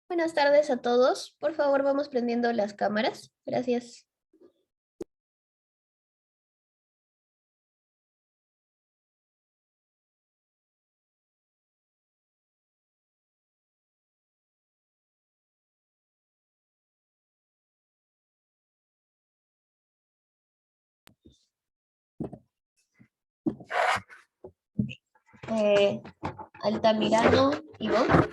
Buenas tardes a todos. Por favor, vamos prendiendo las cámaras. Gracias. Eh, Altamirano, Ivonne.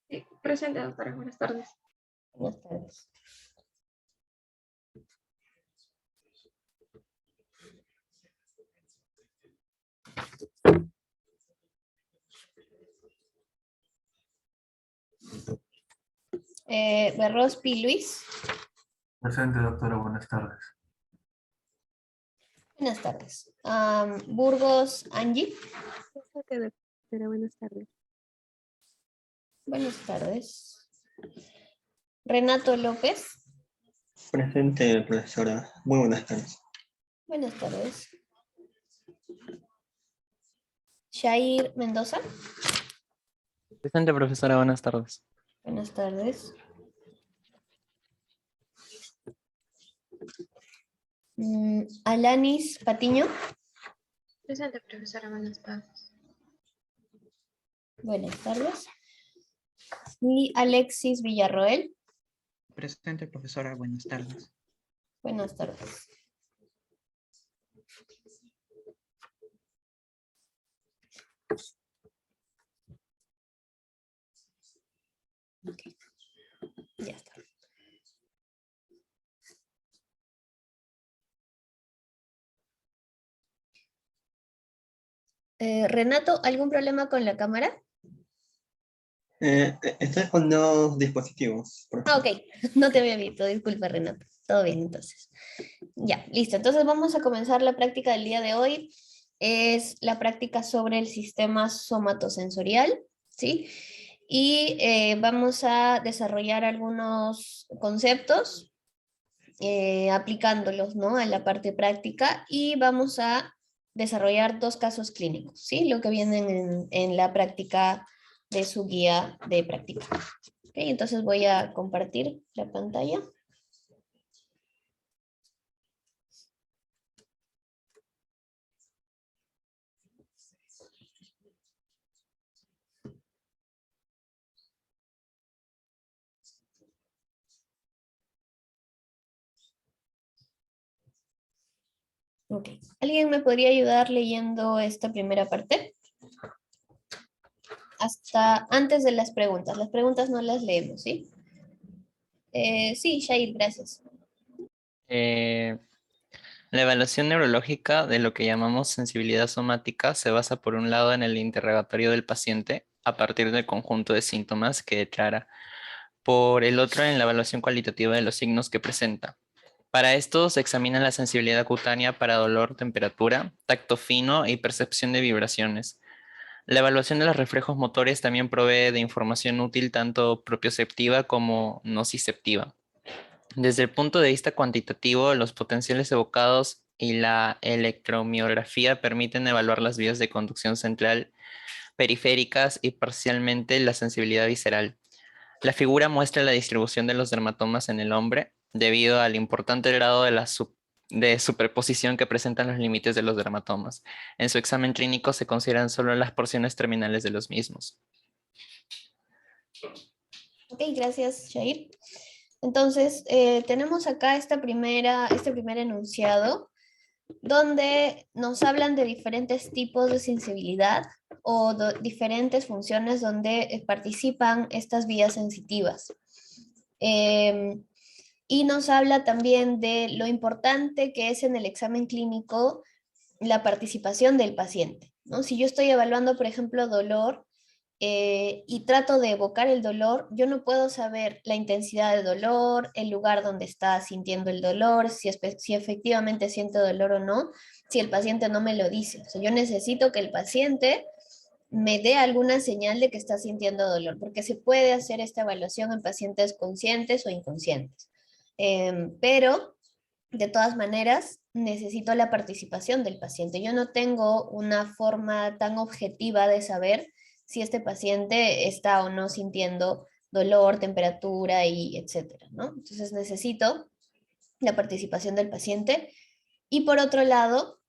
Sí, presente, doctora. Buenas tardes. Buenas tardes. Berrospi, Luis. Presente, doctora, buenas tardes. Buenas tardes. Burgos, Angie. Presente, doctora. Buenas tardes. Buenas tardes. Renato López. Presente, profesora. Muy buenas tardes. Buenas tardes. Shair Mendoza. Presente, profesora, buenas tardes. Buenas tardes. Alanis Patiño. Presente, profesora. Buenas tardes. Buenas tardes. Y Alexis Villarroel. Presente, profesora. Buenas tardes. Buenas tardes. Ok. Ya está. Renato, ¿algún problema con la cámara? Estoy con dos dispositivos. Ok, no te había visto, disculpa Renato. Todo bien entonces. Ya, listo. Entonces vamos a comenzar la práctica del día de hoy. Es la práctica sobre el sistema somatosensorial, ¿sí? Y vamos a desarrollar algunos conceptos aplicándolos, ¿no?, a la parte práctica, y vamos a desarrollar dos casos clínicos, ¿sí? Lo que vienen en la práctica de su guía de práctica. Okay, entonces voy a compartir la pantalla. Ok, ¿alguien me podría ayudar leyendo esta primera parte? Hasta antes de las preguntas. Las preguntas no las leemos, ¿sí? Sí, Shair, gracias. La evaluación neurológica de lo que llamamos sensibilidad somática se basa por un lado en el interrogatorio del paciente a partir del conjunto de síntomas que declara, por el otro en la evaluación cualitativa de los signos que presenta. Para esto se examina la sensibilidad cutánea para dolor, temperatura, tacto fino y percepción de vibraciones. La evaluación de los reflejos motores también provee de información útil tanto propioceptiva como nociceptiva. Desde el punto de vista cuantitativo, los potenciales evocados y la electromiografía permiten evaluar las vías de conducción central, periféricas y parcialmente la sensibilidad visceral. La figura muestra la distribución de los dermatomas en el hombre debido al importante grado de superposición que presentan los límites de los dermatomas. En su examen clínico se consideran solo las porciones terminales de los mismos. Ok, gracias, Shair. Entonces, tenemos acá este primer enunciado, donde nos hablan de diferentes tipos de sensibilidad o diferentes funciones donde participan estas vías sensitivas. Y nos habla también de lo importante que es en el examen clínico la participación del paciente, ¿no? Si yo estoy evaluando, por ejemplo, dolor, y trato de evocar el dolor, yo no puedo saber la intensidad del dolor, el lugar donde está sintiendo el dolor, si efectivamente siente dolor o no, si el paciente no me lo dice. O sea, yo necesito que el paciente me dé alguna señal de que está sintiendo dolor, porque se puede hacer esta evaluación en pacientes conscientes o inconscientes. Pero, de todas maneras, necesito la participación del paciente. Yo no tengo una forma tan objetiva de saber si este paciente está o no sintiendo dolor, temperatura y etcétera, ¿no? Entonces necesito la participación del paciente. Y por otro lado,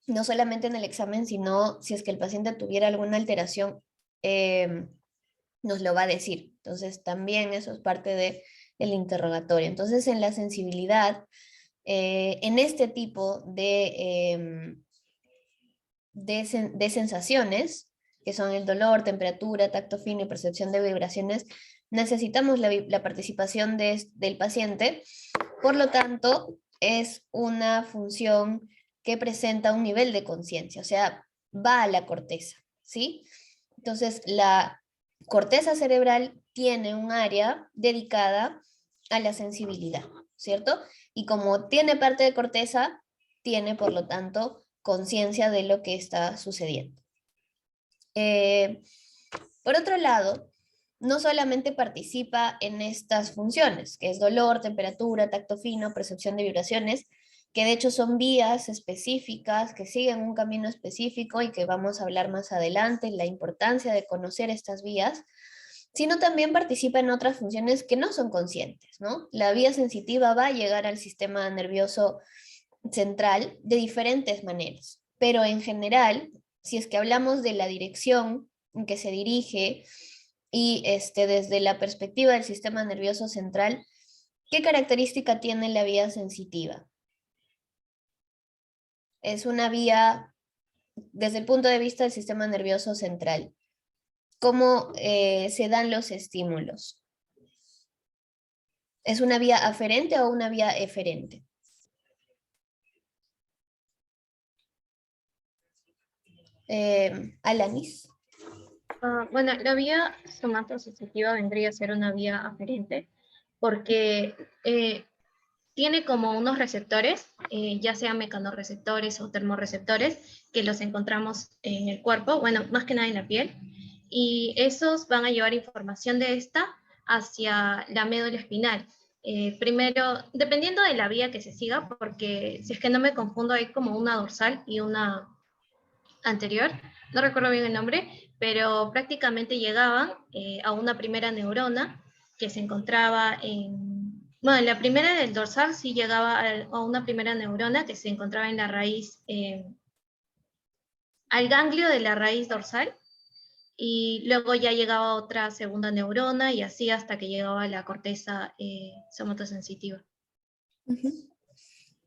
no solamente en el examen, sino si es que el paciente tuviera alguna alteración, nos lo va a decir. Entonces también eso es parte del interrogatorio. Entonces en la sensibilidad, en este tipo de sensaciones, que son el dolor, temperatura, tacto fino y percepción de vibraciones, necesitamos la participación del paciente. Por lo tanto, es una función que presenta un nivel de conciencia, o sea, va a la corteza, ¿sí? Entonces, la corteza cerebral tiene un área dedicada a la sensibilidad, ¿cierto? Y como tiene parte de corteza, tiene, por lo tanto, conciencia de lo que está sucediendo. Por otro lado, no solamente participa en estas funciones, que es dolor, temperatura, tacto fino, percepción de vibraciones, que de hecho son vías específicas que siguen un camino específico y que vamos a hablar más adelante, la importancia de conocer estas vías, sino también participa en otras funciones que no son conscientes, ¿no? La vía sensitiva va a llegar al sistema nervioso central de diferentes maneras, pero en general, si es que hablamos de la dirección en que se dirige y desde la perspectiva del sistema nervioso central, ¿qué característica tiene la vía sensitiva? Es una vía desde el punto de vista del sistema nervioso central. ¿Cómo se dan los estímulos? ¿Es una vía aferente o una vía eferente? Alanis. Bueno, la vía somatosensitiva vendría a ser una vía aferente porque tiene como unos receptores, ya sean mecanorreceptores o termorreceptores, que los encontramos en el cuerpo, bueno, más que nada en la piel, y esos van a llevar información de esta hacia la médula espinal. Primero, dependiendo de la vía que se siga, porque si es que no me confundo, hay como una dorsal y una anterior, no recuerdo bien el nombre, pero prácticamente llegaban a una primera neurona que se encontraba bueno, la primera del dorsal sí llegaba a una primera neurona que se encontraba en la raíz, al ganglio de la raíz dorsal, y luego ya llegaba a otra segunda neurona y así hasta que llegaba a la corteza somatosensitiva.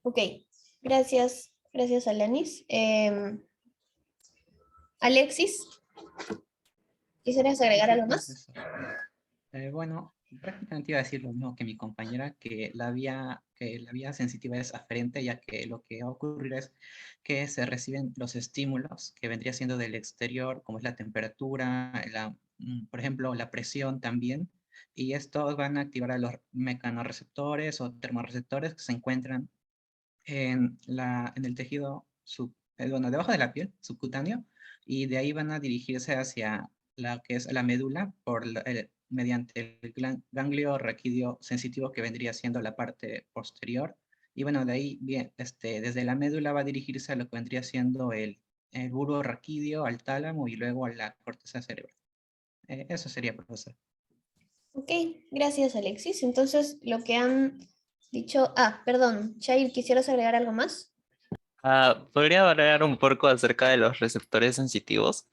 Ok, gracias, Alanis. Alexis, ¿quisieras agregar algo más? Bueno, prácticamente iba a decir lo mismo que mi compañera, que la vía sensitiva es aferente, ya que lo que va a ocurrir es que se reciben los estímulos que vendría siendo del exterior, como es la temperatura, por ejemplo, la presión también, y estos van a activar a los mecanorreceptores o termorreceptores que se encuentran en el tejido bueno, debajo de la piel, subcutáneo, y de ahí van a dirigirse hacia la que es la médula mediante el ganglio raquídeo sensitivo que vendría siendo la parte posterior. Y bueno, de ahí, bien, desde la médula va a dirigirse a lo que vendría siendo el bulbo raquídeo, al tálamo y luego a la corteza cerebral. Eso sería, profesor. Ok, gracias, Alexis. Entonces, lo que han dicho... perdón, Shair, ¿quisieras agregar algo más? ¿Podría hablar un poco acerca de los receptores sensitivos?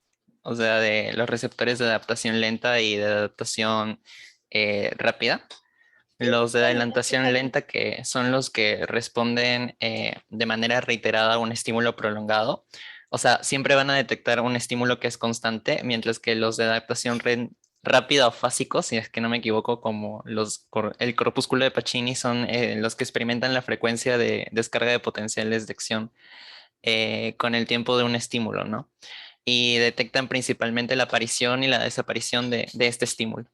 O sea, de los receptores de adaptación lenta y de adaptación rápida. Los de adelantación lenta, que son los que responden de manera reiterada a un estímulo prolongado. O sea, siempre van a detectar un estímulo que es constante, mientras que los de adaptación rápida o fásicos, si es que no me equivoco, como el corpúsculo de Pacini, son los que experimentan la frecuencia de descarga de potenciales de acción con el tiempo de un estímulo, ¿no? Y detectan principalmente la aparición y la desaparición de este estímulo.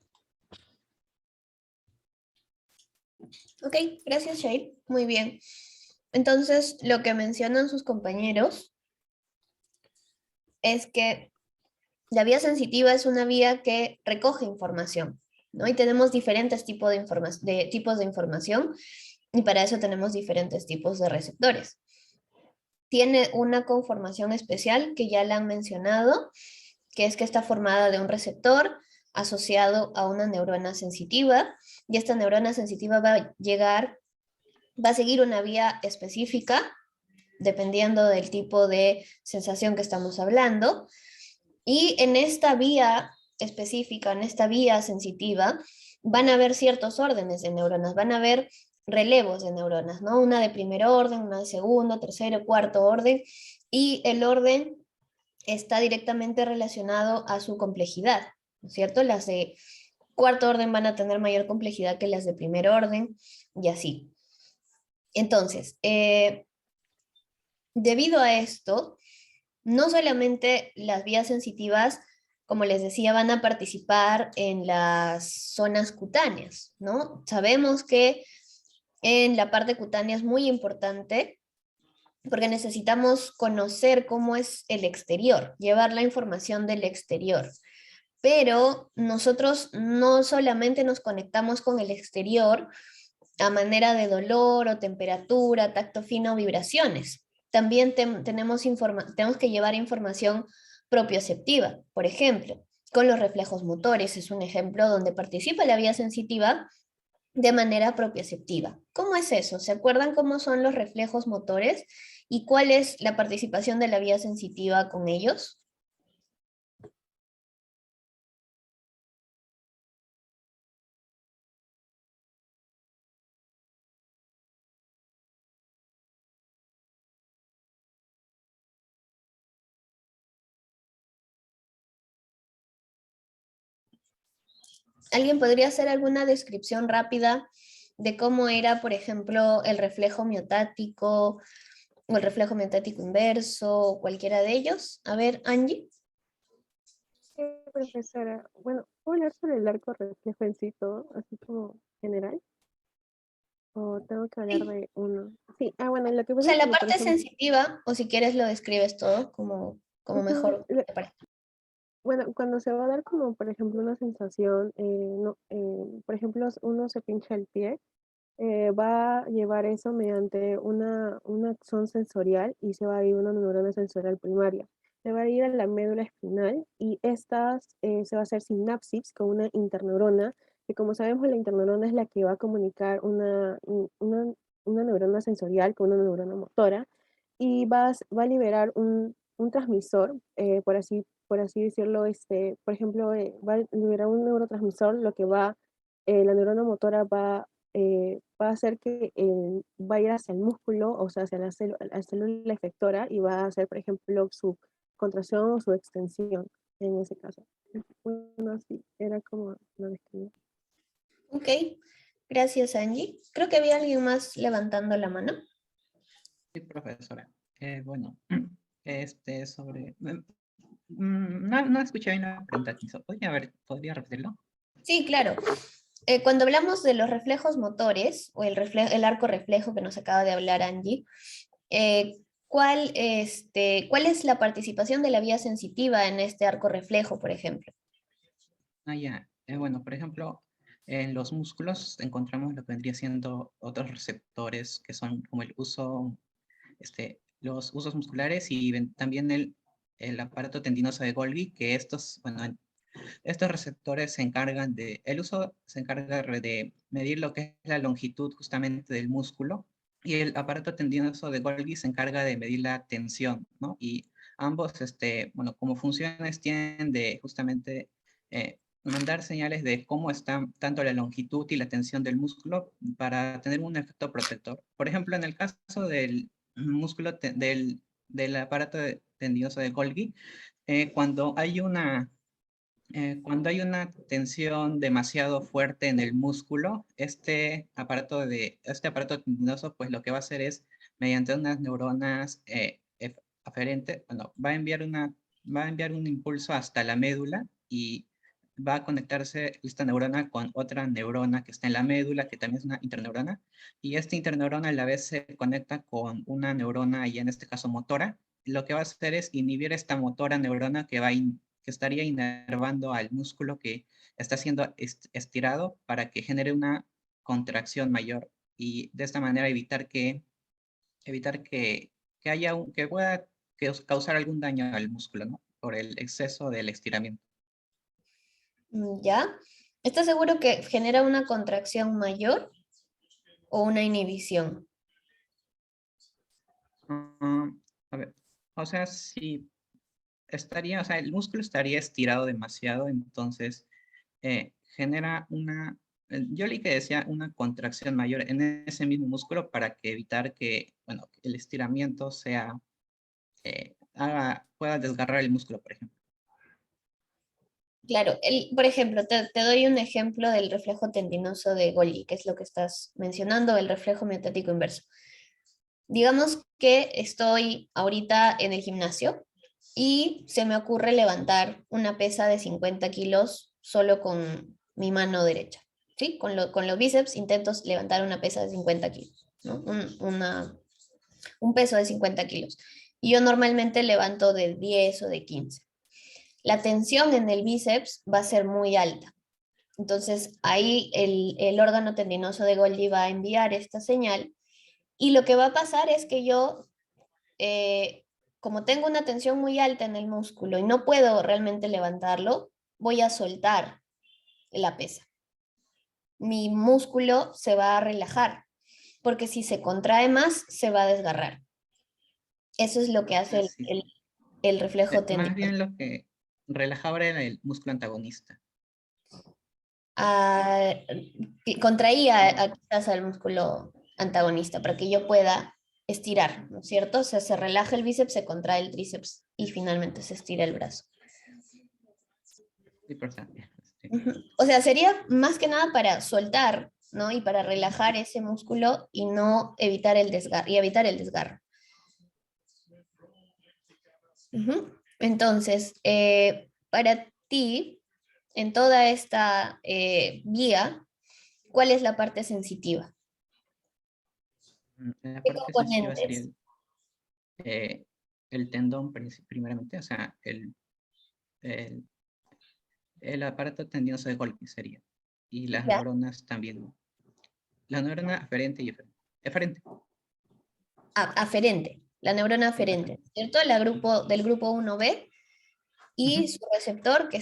Ok, gracias, Shair. Muy bien. Entonces, lo que mencionan sus compañeros es que la vía sensitiva es una vía que recoge información, ¿no? Y tenemos diferentes tipos de información, y para eso tenemos diferentes tipos de receptores. Tiene una conformación especial que ya la han mencionado, que es que está formada de un receptor, asociado a una neurona sensitiva, y esta neurona sensitiva va a seguir una vía específica, dependiendo del tipo de sensación que estamos hablando, y en esta vía específica, en esta vía sensitiva, van a haber ciertos órdenes de neuronas, van a haber relevos de neuronas, ¿no? Una de primer orden, una de segundo, tercero, cuarto orden, y el orden está directamente relacionado a su complejidad, ¿no es cierto? Las de cuarto orden van a tener mayor complejidad que las de primer orden, y así. Entonces, debido a esto, no solamente las vías sensitivas, como les decía, van a participar en las zonas cutáneas, ¿no? Sabemos que en la parte cutánea es muy importante porque necesitamos conocer cómo es el exterior, llevar la información del exterior. Pero nosotros no solamente nos conectamos con el exterior a manera de dolor o temperatura, tacto fino o vibraciones. También tenemos que llevar información propioceptiva, por ejemplo, con los reflejos motores, es un ejemplo donde participa la vía sensitiva de manera propioceptiva. ¿Cómo es eso? ¿Se acuerdan cómo son los reflejos motores y cuál es la participación de la vía sensitiva con ellos? ¿Alguien podría hacer alguna descripción rápida de cómo era, por ejemplo, el reflejo miotático o el reflejo miotático inverso o cualquiera de ellos? A ver, Angie. Profesora, bueno, ¿puedo hablar sobre el arco reflejo en sí todo, así como general? ¿O tengo que hablar Sí. de uno? Sí, bueno, lo que O pasa sea, es la que, por parte ejemplo, sensitiva, o si quieres lo describes todo como ujú, mejor te parezca. bueno, cuando se va a dar como, por ejemplo, una sensación, no, por ejemplo, uno se pincha el pie, va a llevar eso mediante una acción sensorial y se va a ir una neurona sensorial primaria. Se va a ir a la médula espinal y estas se va a hacer sinapsis con una interneurona, que como sabemos la interneurona es la que va a comunicar una neurona sensorial con una neurona motora y va a liberar un transmisor, por así decirlo, por ejemplo, va a liberar un neurotransmisor, lo que la neurona motora va a hacer que va a ir hacia el músculo, o sea, hacia la célula efectora y va a hacer, por ejemplo, su contracción o su extensión en ese caso. Bueno, sí, era como lo describí. Ok, gracias, Angie. Creo que había alguien más levantando la mano. Sí, profesora. Bueno, sobre... no escuché bien la pregunta que hizo. ¿Podría repetirlo? Sí, claro. Cuando hablamos de los reflejos motores o el arco reflejo que nos acaba de hablar Angie, ¿cuál es la participación de la vía sensitiva en este arco reflejo, por ejemplo? Ya. Bueno, por ejemplo, en los músculos encontramos lo que vendría siendo otros receptores que son como los usos musculares y también el aparato tendinoso de Golgi, que estos receptores el uso se encarga de medir lo que es la longitud justamente del músculo y el aparato tendinoso de Golgi se encarga de medir la tensión, ¿no? Y ambos, bueno, como funciones tienen de justamente mandar señales de cómo está tanto la longitud y la tensión del músculo para tener un efecto protector. Por ejemplo, en el caso del músculo del aparato tendinoso de Golgi, cuando cuando hay una tensión demasiado fuerte en el músculo, este aparato tendinoso, pues lo que va a hacer es, mediante unas neuronas aferentes, bueno, va a enviar un impulso hasta la médula y va a conectarse esta neurona con otra neurona que está en la médula, que también es una interneurona, y esta interneurona a la vez se conecta con una neurona, y en este caso motora. Lo que va a hacer es inhibir esta motora neurona que estaría inervando al músculo que está siendo estirado para que genere una contracción mayor y de esta manera evitar que que pueda causar algún daño al músculo, ¿no? Por el exceso del estiramiento. ¿Ya? ¿Estás seguro que genera una contracción mayor o una inhibición? Ah, a ver, o sea, si estaría, o sea, el músculo estaría estirado demasiado, entonces genera una, yo leí que decía una contracción mayor en ese mismo músculo para que evitar que, bueno, que el estiramiento sea, pueda desgarrar el músculo, por ejemplo. Claro, por ejemplo, te doy un ejemplo del reflejo tendinoso de Golgi, que es lo que estás mencionando, el reflejo miotático inverso. Digamos que estoy ahorita en el gimnasio y se me ocurre levantar una pesa de 50 kilos solo con mi mano derecha. ¿Sí? Con los bíceps intento levantar una pesa de 50 kilos, ¿no? Un peso de 50 kilos. Y yo normalmente levanto de 10 o de 15. La tensión en el bíceps va a ser muy alta. Entonces ahí el órgano tendinoso de Golgi va a enviar esta señal y lo que va a pasar es que yo, como tengo una tensión muy alta en el músculo y no puedo realmente levantarlo, voy a soltar la pesa. Mi músculo se va a relajar, porque si se contrae más, se va a desgarrar. Eso es lo que hace Así. el reflejo Más tendinoso. bien lo que relajaba era el músculo antagonista. Ah, contraía quizás al músculo antagonista para que yo pueda estirar, ¿no es cierto? O sea, se relaja el bíceps, se contrae el tríceps y finalmente se estira el brazo. Sí, por favor. Sí. Ujú. O sea, sería más que nada para soltar, ¿no? Y para relajar ese músculo y no evitar el desgarro, y evitar el desgarro. Ujú. Entonces, para ti, en toda esta vía, ¿cuál es la parte sensitiva? La ¿Qué parte sensitiva sería componentes? el tendón primeramente, o sea, el, el aparato tendinoso de Golgi sería. Y las ¿Ya? neuronas también. La neurona aferente y eferente. Aferente, la neurona Sí, aferente, aferente. ¿cierto? Del grupo 1B y Ujú. su receptor que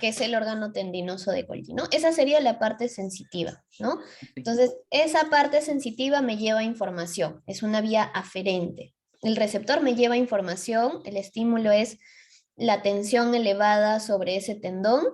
es el órgano tendinoso de Golgi, ¿no? Esa sería la parte sensitiva, ¿no? Sí. Entonces, esa parte sensitiva me lleva información, es una vía aferente. El receptor me lleva información, el estímulo es la tensión elevada sobre ese tendón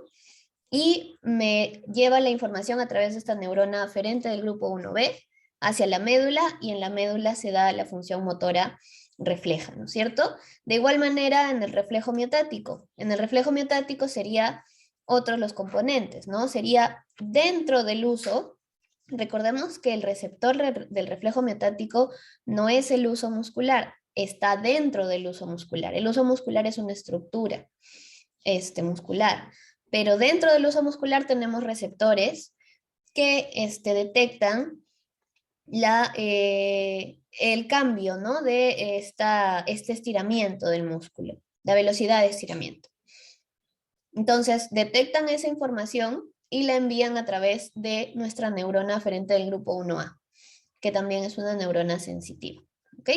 y me lleva la información a través de esta neurona aferente del grupo 1B hacia la médula y en la médula se da la función motora refleja, ¿no es cierto? De igual manera en el reflejo miotático. En el reflejo miotático sería otros los componentes, ¿no? Sería dentro del uso. Recordemos que el receptor del reflejo miotático no es el uso muscular, está dentro del uso muscular. El uso muscular es una estructura muscular. Pero dentro del uso muscular tenemos receptores que detectan el cambio, ¿no? De este estiramiento del músculo, la velocidad de estiramiento. Entonces, detectan esa información y la envían a través de nuestra neurona aferente del grupo 1A, que también es una neurona sensitiva. ¿Ok?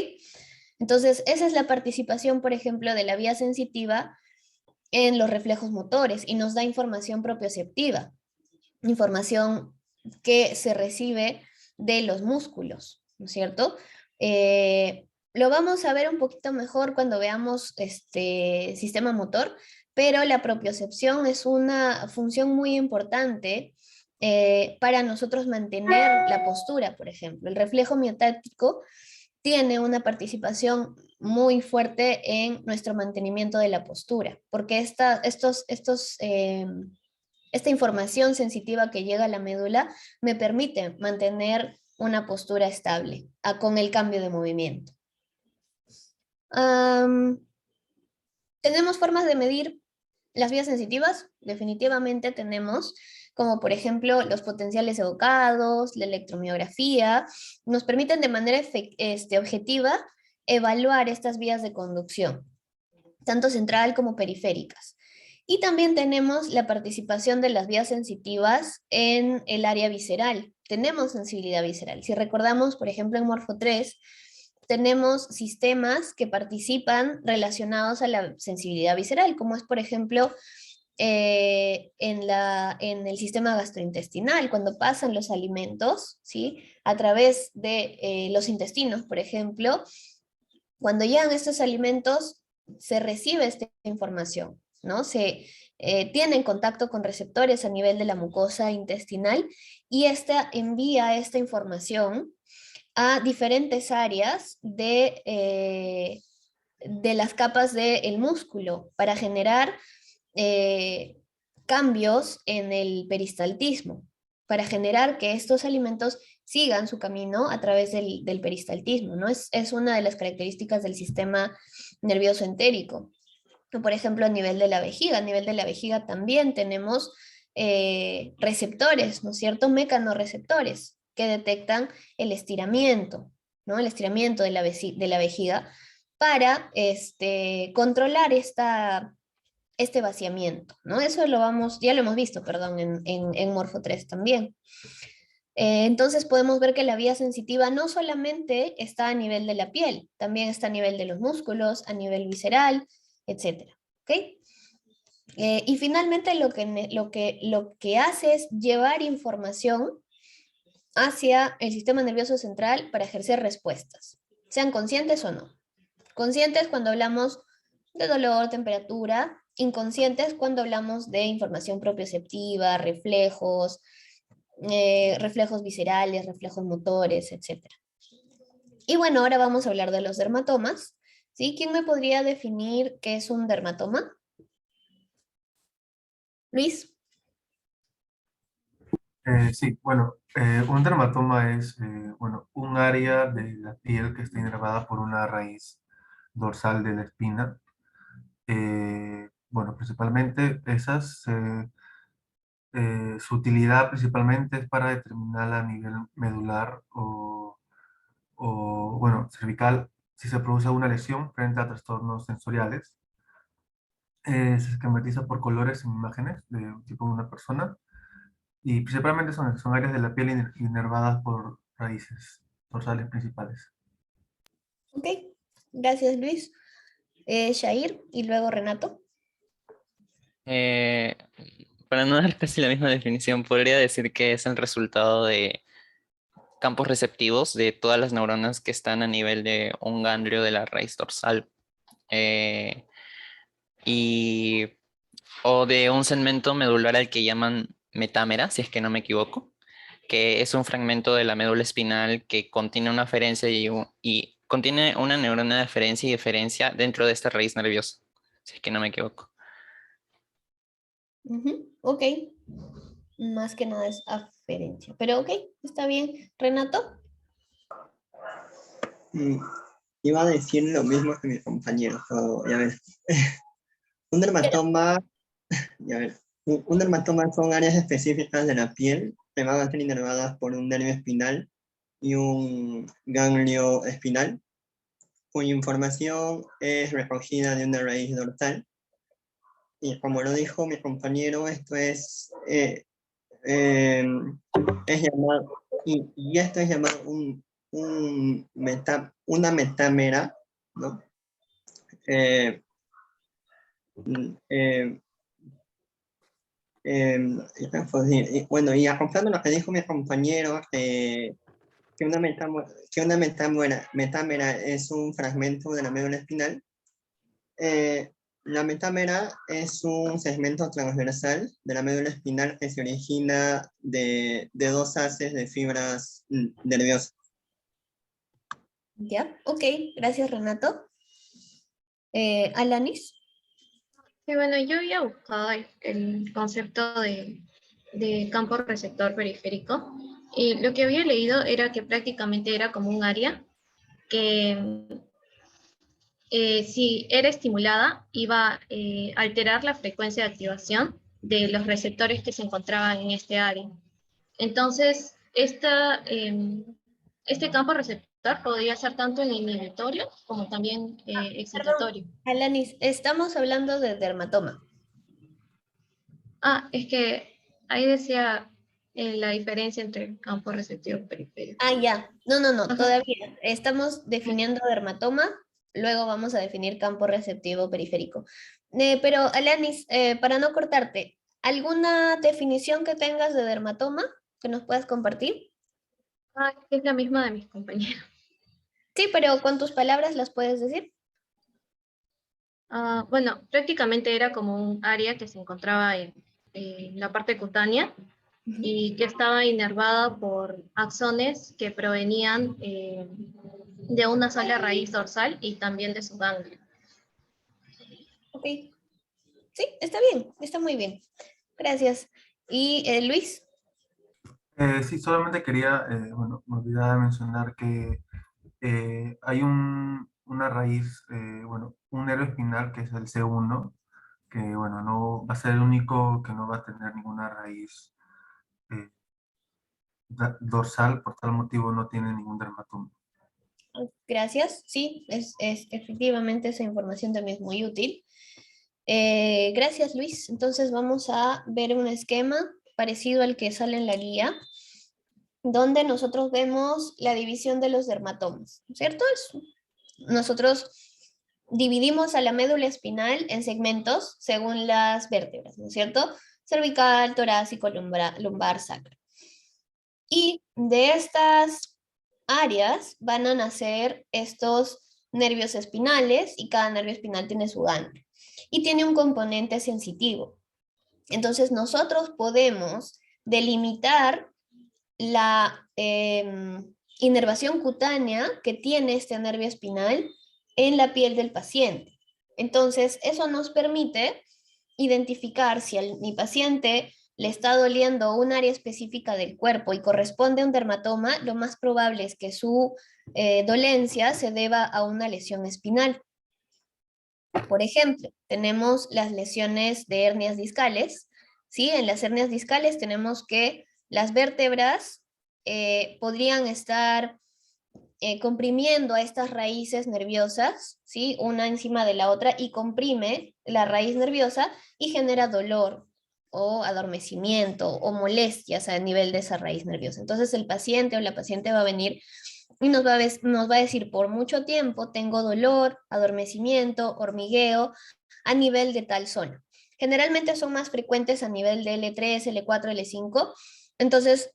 Entonces, esa es la participación, por ejemplo, de la vía sensitiva en los reflejos motores y nos da información propioceptiva, información que se recibe de los músculos, ¿no es cierto? Lo vamos a ver un poquito mejor cuando veamos este sistema motor, pero la propiocepción es una función muy importante para nosotros mantener la postura, por ejemplo. El reflejo miotático tiene una participación muy fuerte en nuestro mantenimiento de la postura, porque esta información sensitiva que llega a la médula me permite mantener una postura estable con el cambio de movimiento. ¿Tenemos formas de medir las vías sensitivas? Definitivamente tenemos, como por ejemplo los potenciales evocados, la electromiografía, nos permiten de manera objetiva evaluar estas vías de conducción, tanto central como periféricas. Y también tenemos la participación de las vías sensitivas en el área visceral. Tenemos sensibilidad visceral. Si recordamos, por ejemplo, en Morfo 3, tenemos sistemas que participan relacionados a la sensibilidad visceral, como es, por ejemplo, en el sistema gastrointestinal, cuando pasan los alimentos, ¿sí? A través de los intestinos, por ejemplo, cuando llegan estos alimentos, se recibe esta información, ¿no? Se tienen contacto con receptores a nivel de la mucosa intestinal y esta envía esta información a diferentes áreas de las capas del músculo para generar cambios en el peristaltismo, para generar que estos alimentos sigan su camino a través del peristaltismo, ¿no? Es una de las características del sistema nervioso entérico. Por ejemplo, a nivel de la vejiga también tenemos receptores, ¿no es cierto? Mecanorreceptores que detectan el estiramiento, ¿no? El estiramiento de la vejiga para controlar este vaciamiento, ¿no? Eso ya lo hemos visto, perdón, en Morfo 3 también. Entonces podemos ver que la vía sensitiva no solamente está a nivel de la piel, también está a nivel de los músculos, a nivel visceral, etc. ¿Ok? Y finalmente lo que hace es llevar información hacia el sistema nervioso central para ejercer respuestas, sean conscientes o no. Conscientes cuando hablamos de dolor, temperatura, inconscientes cuando hablamos de información propioceptiva, reflejos, reflejos viscerales, reflejos motores, etc. Y bueno, ahora vamos a hablar de los dermatomas. ¿Sí? ¿Quién me podría definir qué es un dermatoma? Luis. Sí, bueno, un dermatoma es bueno, un área de la piel que está inervada por una raíz dorsal de la espina. Bueno, principalmente su utilidad principalmente es para determinar a nivel medular bueno, cervical si se produce una lesión frente a trastornos sensoriales. Se esquematiza por colores en imágenes de un tipo de una persona. Y principalmente son áreas de la piel inervadas por raíces dorsales principales. Ok, gracias Luis. Shair y luego Renato. Eh, para no dar casi la misma definición, podría decir que es el resultado de campos receptivos de todas las neuronas que están a nivel de un ganglio de la raíz dorsal. eh, y, o de un segmento medular al que llaman metámera, si es que no me equivoco, que es un fragmento de la médula espinal que contiene una aferencia y contiene una neurona de aferencia y eferencia dentro de esta raíz nerviosa, si es que no me equivoco. Ok, más que nada es aferencia, pero ok, está bien. Renato. Mm, Iba a decir lo mismo que mis compañeros, pero ya ves. Un dermatoma, ya ves, un dermatoma son áreas específicas de la piel que van a ser inervadas por un nervio espinal y un ganglio espinal, cuya información es recogida de una raíz dorsal. Y como lo dijo mi compañero, esto es llamado, y esto es llamado una metámera, ¿no? Eh, eh, bueno, y acompañando lo que dijo mi compañero, que una metámera es un fragmento de la médula espinal. La metámera es un segmento transversal de la médula espinal que se origina de dos haces de fibras nerviosas. Ya, ok, gracias Renato. Alanis. Sí, bueno, yo había buscado el concepto de campo receptor periférico y lo que había leído era que prácticamente era como un área que si era estimulada iba a alterar la frecuencia de activación de los receptores que se encontraban en este área. Entonces, este campo receptor podría ser tanto en inhibitorio como también Perdón, excitatorio. Alanis, estamos hablando de dermatoma. Ah, es que ahí decía la diferencia entre el campo receptivo y periférico. Ah, ya. No, Ajá. todavía. Estamos definiendo dermatoma luego vamos a definir campo receptivo periférico. Pero, Alanis, para no cortarte, ¿alguna definición que tengas de dermatoma que nos puedas compartir? Ah, es la misma de mis compañeros. Sí, pero con tus palabras las puedes decir. Bueno, prácticamente era como un área que se encontraba en la parte cutánea y que estaba inervada por axones que provenían de una sola raíz dorsal y también de su ganglio. Ok. Sí, está bien, está muy bien. Gracias. ¿Y Luis? Sí, solamente quería, bueno, me olvidaba mencionar que hay una raíz, bueno, un nervio espinal que es el C1, que, bueno, no va a ser el único que no va a tener ninguna raíz eh, dorsal, por tal motivo no tiene ningún dermatoma. Gracias. Sí, efectivamente esa información también es muy útil. Gracias, Luis. Entonces vamos a ver un esquema parecido al que sale en la guía, donde nosotros vemos la división de los dermatomas, ¿cierto? Nosotros dividimos a la médula espinal en segmentos según las vértebras, ¿no es cierto? Cervical, torácico, lumbar, sacro. Y de estas áreas van a nacer estos nervios espinales y cada nervio espinal tiene su ganglio y tiene un componente sensitivo. Entonces nosotros podemos delimitar la inervación cutánea que tiene este nervio espinal en la piel del paciente. Entonces, eso nos permite identificar si a mi paciente le está doliendo un área específica del cuerpo y corresponde a un dermatoma, lo más probable es que su dolencia se deba a una lesión espinal. Por ejemplo, tenemos las lesiones de hernias discales, ¿sí? En las hernias discales tenemos que las vértebras podrían estar comprimiendo a estas raíces nerviosas, ¿sí? Una encima de la otra y comprime la raíz nerviosa y genera dolor o adormecimiento o molestias a nivel de esa raíz nerviosa. Entonces el paciente o la paciente va a venir y nos va a decir por mucho tiempo tengo dolor, adormecimiento, hormigueo a nivel de tal zona. Generalmente son más frecuentes a nivel de L3, L4, L5, entonces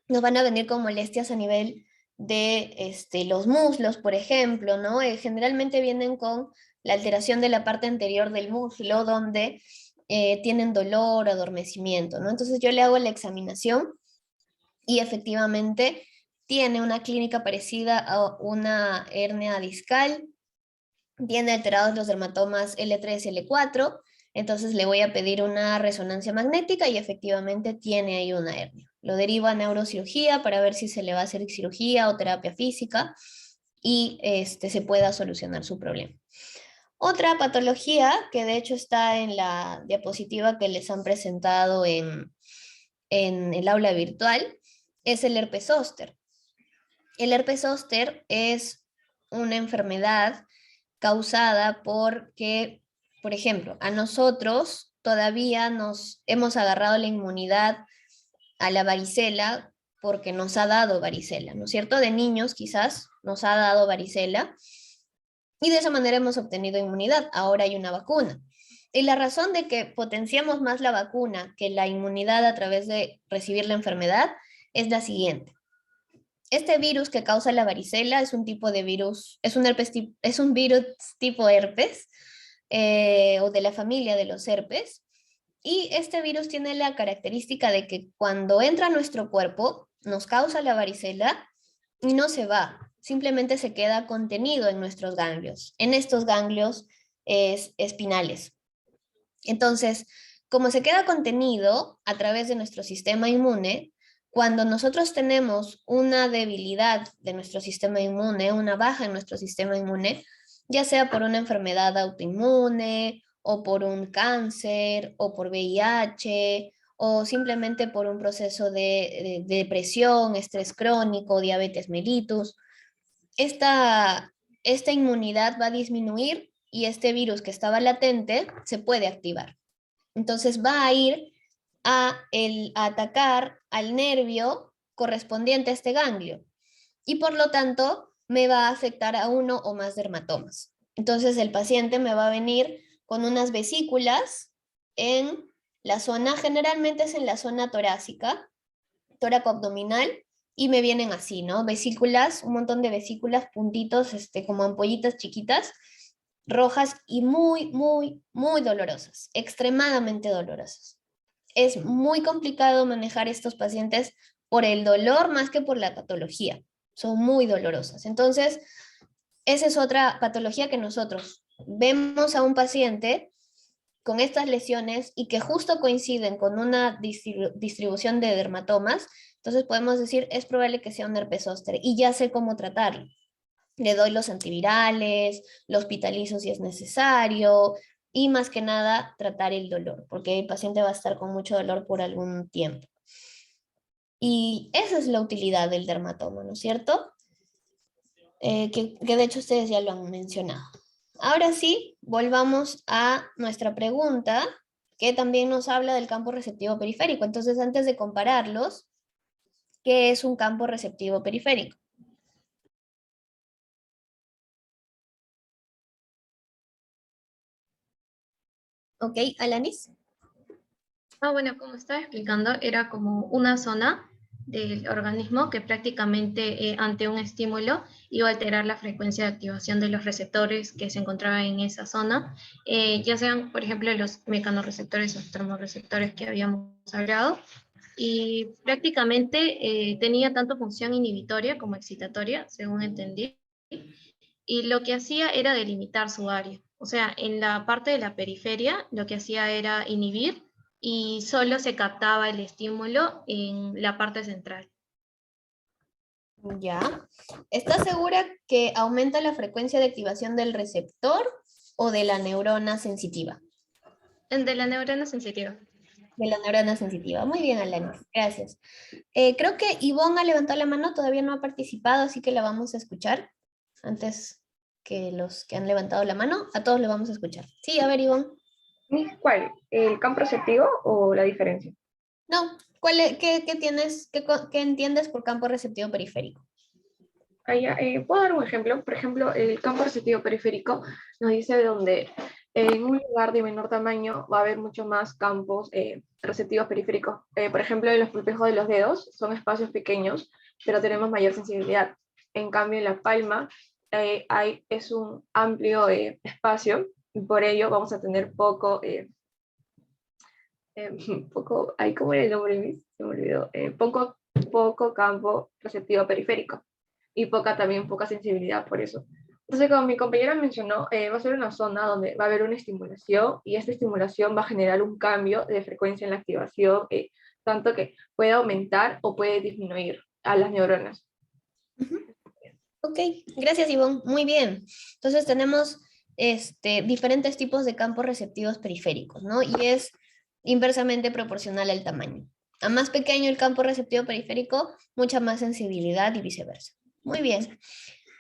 nos van a venir con molestias a nivel de los muslos, por ejemplo, ¿no? Generalmente vienen con la alteración de la parte anterior del muslo, donde tienen dolor, adormecimiento, ¿no? Entonces yo le hago la examinación y efectivamente tiene una clínica parecida a una hernia discal, tiene alterados los dermatomas L3 y L4, entonces le voy a pedir una resonancia magnética y efectivamente tiene ahí una hernia. Lo derivo a neurocirugía para ver si se le va a hacer cirugía o terapia física y se pueda solucionar su problema. Otra patología que de hecho está en la diapositiva que les han presentado en el aula virtual es el herpes zóster. El herpes zóster es una enfermedad causada porque, por ejemplo, a nosotros todavía nos hemos agarrado la inmunidad a la varicela porque nos ha dado varicela, ¿no es cierto? De niños quizás nos ha dado varicela y de esa manera hemos obtenido inmunidad. Ahora hay una vacuna. Y la razón de que potenciamos más la vacuna que la inmunidad a través de recibir la enfermedad es la siguiente. Este virus que causa la varicela es un tipo de virus, es un virus tipo herpes o de la familia de los herpes. Y este virus tiene la característica de que cuando entra a nuestro cuerpo nos causa la varicela y no se va, simplemente se queda contenido en nuestros ganglios, en estos ganglios espinales. Entonces, como se queda contenido a través de nuestro sistema inmune, cuando nosotros tenemos una debilidad de nuestro sistema inmune, una baja en nuestro sistema inmune, ya sea por una enfermedad autoinmune o por un cáncer o por VIH o simplemente por un proceso de depresión, estrés crónico, diabetes mellitus, esta inmunidad va a disminuir y este virus que estaba latente se puede activar. Entonces va a ir a atacar al nervio correspondiente a este ganglio y por lo tanto me va a afectar a uno o más dermatomas. Entonces el paciente me va a venir con unas vesículas en la zona, generalmente es en la zona torácica, tóraco-abdominal, y me vienen así, ¿no? Vesículas, un montón de vesículas, puntitos, como ampollitas chiquitas, rojas y muy, muy, muy dolorosas, extremadamente dolorosas. Es muy complicado manejar estos pacientes por el dolor más que por la patología. Son muy dolorosas. Entonces, esa es otra patología que nosotros vemos a un paciente con estas lesiones y que justo coinciden con una distribución de dermatomas. Entonces podemos decir, es probable que sea un herpes zóster y ya sé cómo tratarlo. Le doy los antivirales, lo hospitalizo si es necesario y más que nada tratar el dolor, porque el paciente va a estar con mucho dolor por algún tiempo. Y esa es la utilidad del dermatoma, ¿no es cierto? Que de hecho ustedes ya lo han mencionado. Ahora sí, volvamos a nuestra pregunta, que también nos habla del campo receptivo periférico. Entonces, antes de compararlos, ¿qué es un campo receptivo periférico? Ok, Alanis. Bueno, como estaba explicando, era como una zona del organismo que prácticamente ante un estímulo iba a alterar la frecuencia de activación de los receptores que se encontraban en esa zona, ya sean, por ejemplo, los mecanorreceptores o termorreceptores que habíamos hablado, y prácticamente tenía tanto función inhibitoria como excitatoria, según entendí, y lo que hacía era delimitar su área. O sea, en la parte de la periferia lo que hacía era inhibir y solo se captaba el estímulo en la parte central. Ya. ¿Estás segura que aumenta la frecuencia de activación del receptor o de la neurona sensitiva? De la neurona sensitiva. De la neurona sensitiva. Muy bien, Alanis. Gracias. Creo que Ivonne ha levantado la mano, todavía no ha participado, así que la vamos a escuchar. Antes que los que han levantado la mano, a todos le vamos a escuchar. Sí, a ver, Ivonne. ¿Cuál? ¿El campo receptivo o la diferencia? No, qué tienes, qué entiendes por campo receptivo periférico? ¿Puedo dar un ejemplo? Por ejemplo, el campo receptivo periférico nos dice donde en un lugar de menor tamaño va a haber mucho más campos receptivos periféricos. Por ejemplo, en los pulpejos de los dedos son espacios pequeños, pero tenemos mayor sensibilidad. En cambio, en la palma es un amplio espacio y por ello vamos a tener ¿cómo era el nombre, Miss? Se me olvidó. Poco campo receptivo periférico y poca sensibilidad por eso. Entonces, como mi compañera mencionó, va a ser una zona donde va a haber una estimulación y esta estimulación va a generar un cambio de frecuencia en la activación, tanto que puede aumentar o puede disminuir a las neuronas. Ok, gracias, Ivonne. Muy bien. Entonces tenemos diferentes tipos de campos receptivos periféricos, ¿no? Y es inversamente proporcional al tamaño. A más pequeño el campo receptivo periférico, mucha más sensibilidad y viceversa. Muy bien.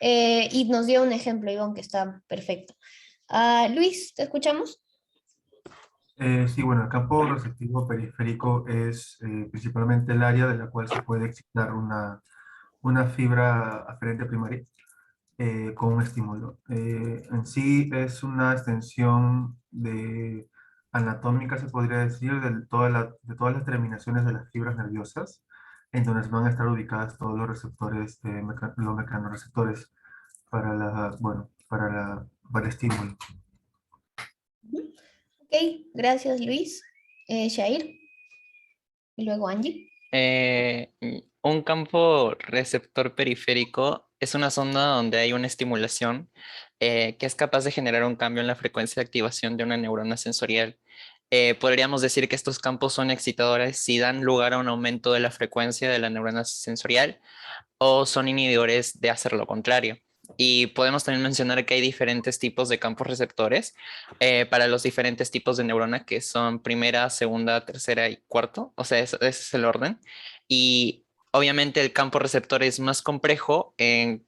Y nos dio un ejemplo, Ivonne, que está perfecto. Luis, ¿te escuchamos? Sí, bueno, el campo receptivo periférico es principalmente el área de la cual se puede excitar una fibra aferente primaria con un estímulo. En sí es una extensión anatómica, se podría decir, de todas las terminaciones de las fibras nerviosas, en donde van a estar ubicadas todos los receptores, los mecanorreceptores para el estímulo. Ok, gracias, Luis. Shair. Y luego Angie. Un campo receptor periférico es una zona donde hay una estimulación que es capaz de generar un cambio en la frecuencia de activación de una neurona sensorial. Podríamos decir que estos campos son excitadores si dan lugar a un aumento de la frecuencia de la neurona sensorial o son inhibidores de hacer lo contrario. Y podemos también mencionar que hay diferentes tipos de campos receptores para los diferentes tipos de neurona que son primera, segunda, tercera y cuarto. O sea, ese es el orden. Y obviamente el campo receptor es más complejo en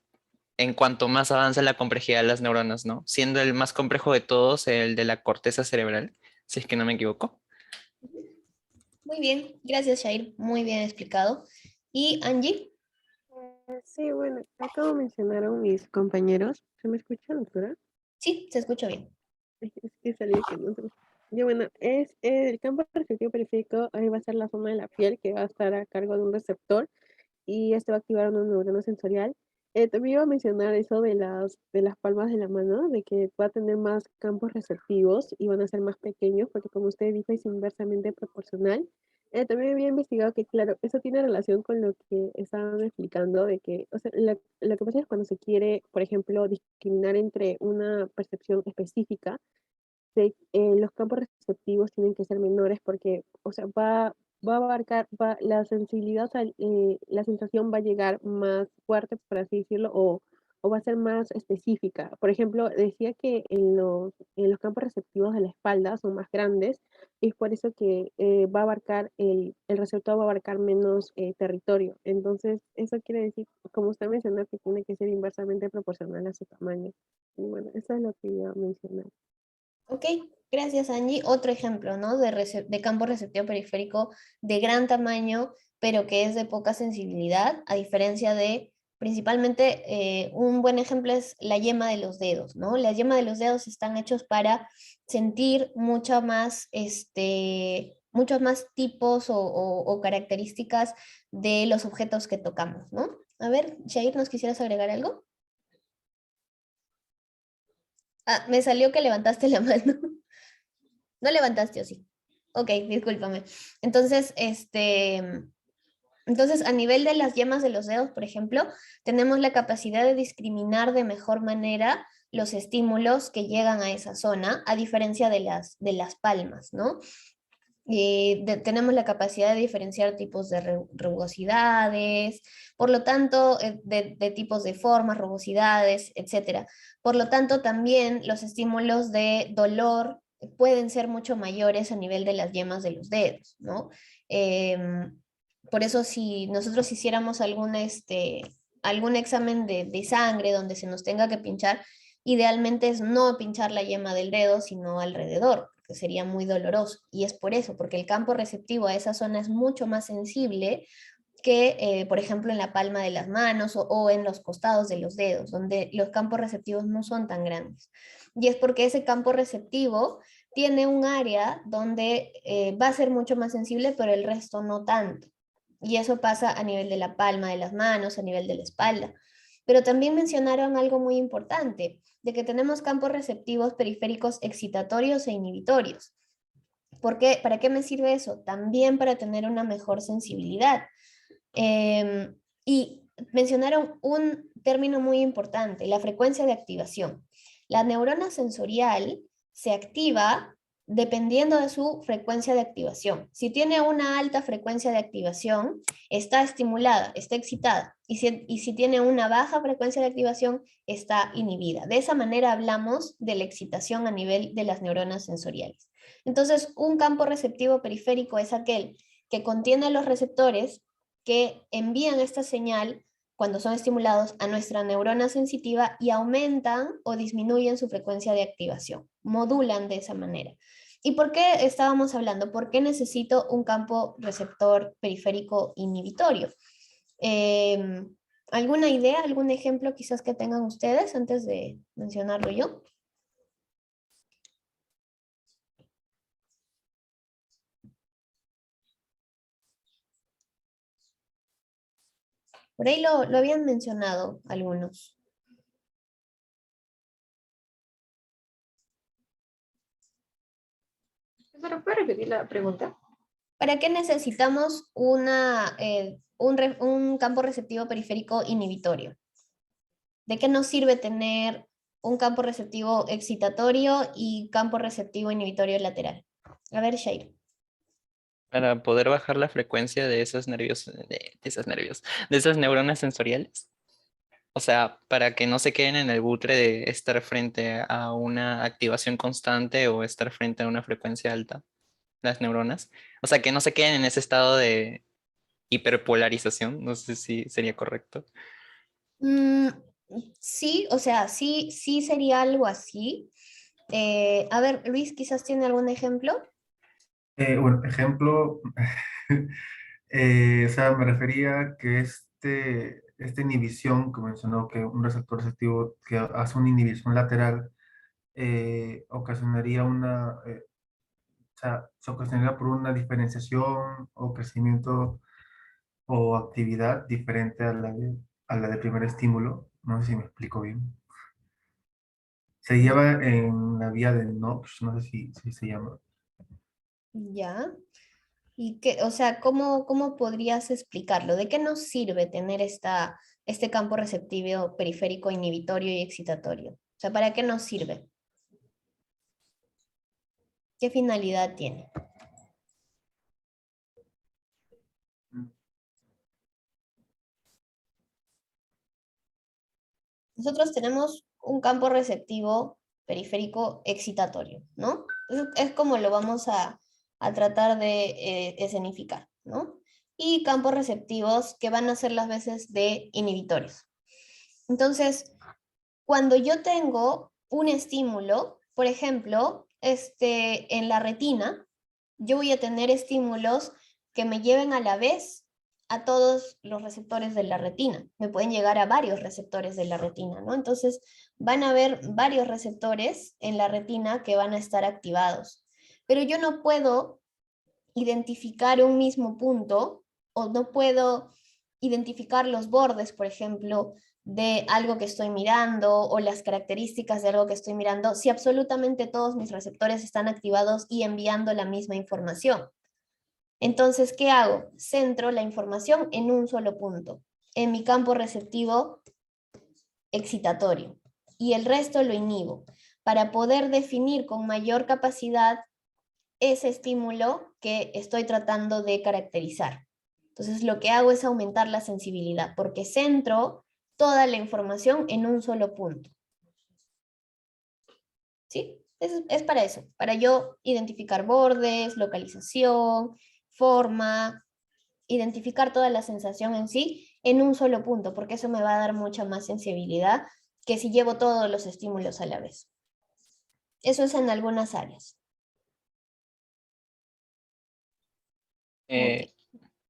cuanto más avanza la complejidad de las neuronas, ¿no? Siendo el más complejo de todos el de la corteza cerebral, si es que no me equivoco. Muy bien, gracias, Shair. Muy bien explicado. ¿Y Angie? Sí, bueno, acabo de mencionar a mis compañeros. ¿Se me escucha, doctora? Sí, se escucha bien. Es que sabía que no se me- Ya bueno, es el campo receptivo periférico, ahí va a ser la zona de la piel que va a estar a cargo de un receptor y este va a activar una neurona sensorial. También iba a mencionar eso de las palmas de la mano, de que va a tener más campos receptivos y van a ser más pequeños, porque como usted dijo, es inversamente proporcional. También había investigado que, claro, eso tiene relación con lo que estaban explicando, de que, o sea, lo que pasa es cuando se quiere, por ejemplo, discriminar entre una percepción específica, los campos receptivos tienen que ser menores porque, o sea, va a abarcar, la sensibilidad, o sea, la sensación va a llegar más fuerte, por así decirlo, o va a ser más específica. Por ejemplo, decía que en los campos receptivos de la espalda son más grandes y es por eso que va a abarcar, el receptor va a abarcar menos territorio. Entonces, eso quiere decir, como usted mencionó, que tiene que ser inversamente proporcional a su tamaño. Y bueno, eso es lo que iba a mencionar. Ok, gracias Angie. Otro ejemplo, ¿no? De campo receptivo periférico de gran tamaño, pero que es de poca sensibilidad, a diferencia de, principalmente, un buen ejemplo es la yema de los dedos, ¿no? La yema de los dedos están hechos para sentir muchos más tipos o características de los objetos que tocamos, ¿no? A ver, Shair, ¿nos quisieras agregar algo? Ah, me salió que levantaste la mano. No levantaste, ¿o sí? Ok, discúlpame. Entonces, entonces, a nivel de las yemas de los dedos, por ejemplo, tenemos la capacidad de discriminar de mejor manera los estímulos que llegan a esa zona, a diferencia de las palmas, ¿no? Tenemos la capacidad de diferenciar tipos de rugosidades, por lo tanto, de tipos de formas, rugosidades, etcétera. Por lo tanto, también los estímulos de dolor pueden ser mucho mayores a nivel de las yemas de los dedos, ¿no? Em, por eso, si nosotros hiciéramos algún examen de sangre donde se nos tenga que pinchar, idealmente es no pinchar la yema del dedo, sino alrededor, porque sería muy doloroso. Y es por eso, porque el campo receptivo a esa zona es mucho más sensible que, por ejemplo, en la palma de las manos o en los costados de los dedos, donde los campos receptivos no son tan grandes. Y es porque ese campo receptivo tiene un área donde va a ser mucho más sensible, pero el resto no tanto. Y eso pasa a nivel de la palma de las manos, a nivel de la espalda. Pero también mencionaron algo muy importante, de que tenemos campos receptivos periféricos excitatorios e inhibitorios. ¿Por qué? ¿Para qué me sirve eso? También para tener una mejor sensibilidad. Y mencionaron un término muy importante, la frecuencia de activación. La neurona sensorial se activa dependiendo de su frecuencia de activación. Si tiene una alta frecuencia de activación, está estimulada, está excitada. Y si tiene una baja frecuencia de activación, está inhibida. De esa manera hablamos de la excitación a nivel de las neuronas sensoriales. Entonces, un campo receptivo periférico es aquel que contiene los receptores que envían esta señal cuando son estimulados a nuestra neurona sensitiva y aumentan o disminuyen su frecuencia de activación, modulan de esa manera. ¿Y por qué estábamos hablando? ¿Por qué necesito un campo receptor periférico inhibitorio? Eh, ¿Alguna idea, algún ejemplo quizás que tengan ustedes antes de mencionarlo yo? Por ahí lo habían mencionado algunos. ¿Se puede repetir la pregunta? ¿Para qué necesitamos un campo receptivo periférico inhibitorio? ¿De qué nos sirve tener un campo receptivo excitatorio y campo receptivo inhibitorio lateral? A ver, Shair. Para poder bajar la frecuencia de esos nervios, de esas neuronas sensoriales. O sea, para que no se queden en el bucle de estar frente a una activación constante o estar frente a una frecuencia alta, las neuronas. O sea, que no se queden en ese estado de hiperpolarización. No sé si sería correcto. Mm, sí, o sea, sí sería algo así. A ver, Luis, quizás tiene algún ejemplo. Bueno, ejemplo, o sea, me refería que esta inhibición que mencionó que un receptor receptivo que hace una inhibición lateral ocasionaría o sea, se ocasionaría por una diferenciación o crecimiento o actividad diferente a la de primer estímulo. No sé si me explico bien. Se lleva en la vía de Knox, no sé si se llama. ¿Ya? ¿Y qué, o sea, cómo podrías explicarlo? ¿De qué nos sirve tener este campo receptivo periférico inhibitorio y excitatorio? O sea, ¿para qué nos sirve? ¿Qué finalidad tiene? Nosotros tenemos un campo receptivo periférico excitatorio, ¿no? Es como lo vamos a tratar de escenificar, ¿no? Y campos receptivos que van a ser las veces de inhibitorios. Entonces, cuando yo tengo un estímulo, por ejemplo, en la retina, yo voy a tener estímulos que me lleven a la vez a todos los receptores de la retina. Me pueden llegar a varios receptores de la retina, ¿no? Entonces, van a haber varios receptores en la retina que van a estar activados. Pero yo no puedo identificar un mismo punto o no puedo identificar los bordes, por ejemplo, de algo que estoy mirando o las características de algo que estoy mirando si absolutamente todos mis receptores están activados y enviando la misma información. Entonces, ¿qué hago? Centro la información en un solo punto, en mi campo receptivo excitatorio, y el resto lo inhibo para poder definir con mayor capacidad ese estímulo que estoy tratando de caracterizar. Entonces, lo que hago es aumentar la sensibilidad, porque centro toda la información en un solo punto. ¿Sí? Es para eso, para yo identificar bordes, localización, forma, identificar toda la sensación en sí en un solo punto, porque eso me va a dar mucha más sensibilidad que si llevo todos los estímulos a la vez. Eso es en algunas áreas. Eh,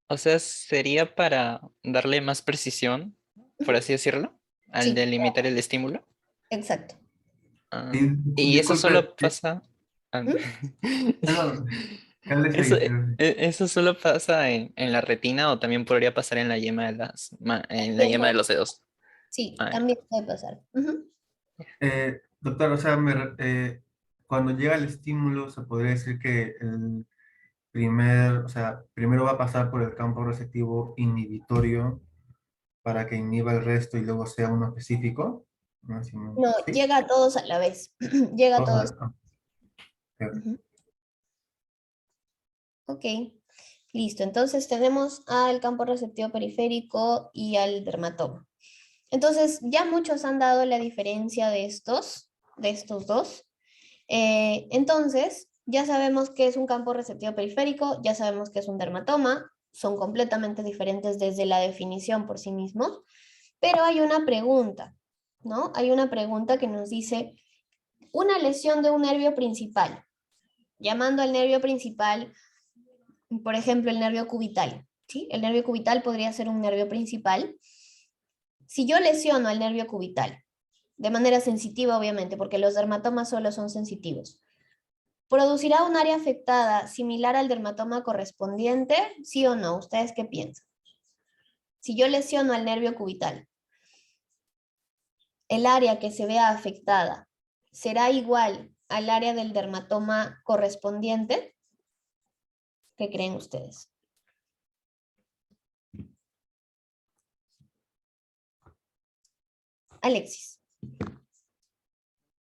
o sea, sería para darle más precisión, por así decirlo, al Sí, delimitar el estímulo. exacto. Ah, Y, y eso disculpe, solo pasa. Ah, ¿Mm? no, Carles Eso, seguí, sí. eso solo pasa en la retina o también podría pasar en la yema de en la También yema de puede- los dedos. Sí, Ah, también puede pasar. Ujú. Doctor, o sea, cuando llega el estímulo, se podría decir que o sea, primero va a pasar por el campo receptivo inhibitorio para que inhiba el resto y luego sea uno específico. ¿No? No, ¿Sí? llega a todos a la vez. Llega a Todos todos. ok. Ujú. Ok, listo. Entonces tenemos al campo receptivo periférico y al dermatoma. Entonces, ya muchos han dado la diferencia de estos dos. Entonces, ya sabemos que es un campo receptivo periférico, ya sabemos que es un dermatoma, son completamente diferentes desde la definición por sí mismos, pero hay una pregunta, ¿no? Hay una pregunta que nos dice, una lesión de un nervio principal, llamando al nervio principal, por ejemplo, el nervio cubital, ¿sí? El nervio cubital podría ser un nervio principal. Si yo lesiono al nervio cubital, de manera sensitiva, obviamente, porque los dermatomas solo son sensitivos, ¿producirá un área afectada similar al dermatoma correspondiente? ¿Sí o no? ¿Ustedes qué piensan? Si yo lesiono al nervio cubital, el área que se vea afectada será igual al área del dermatoma correspondiente. ¿Qué creen ustedes? Alexis.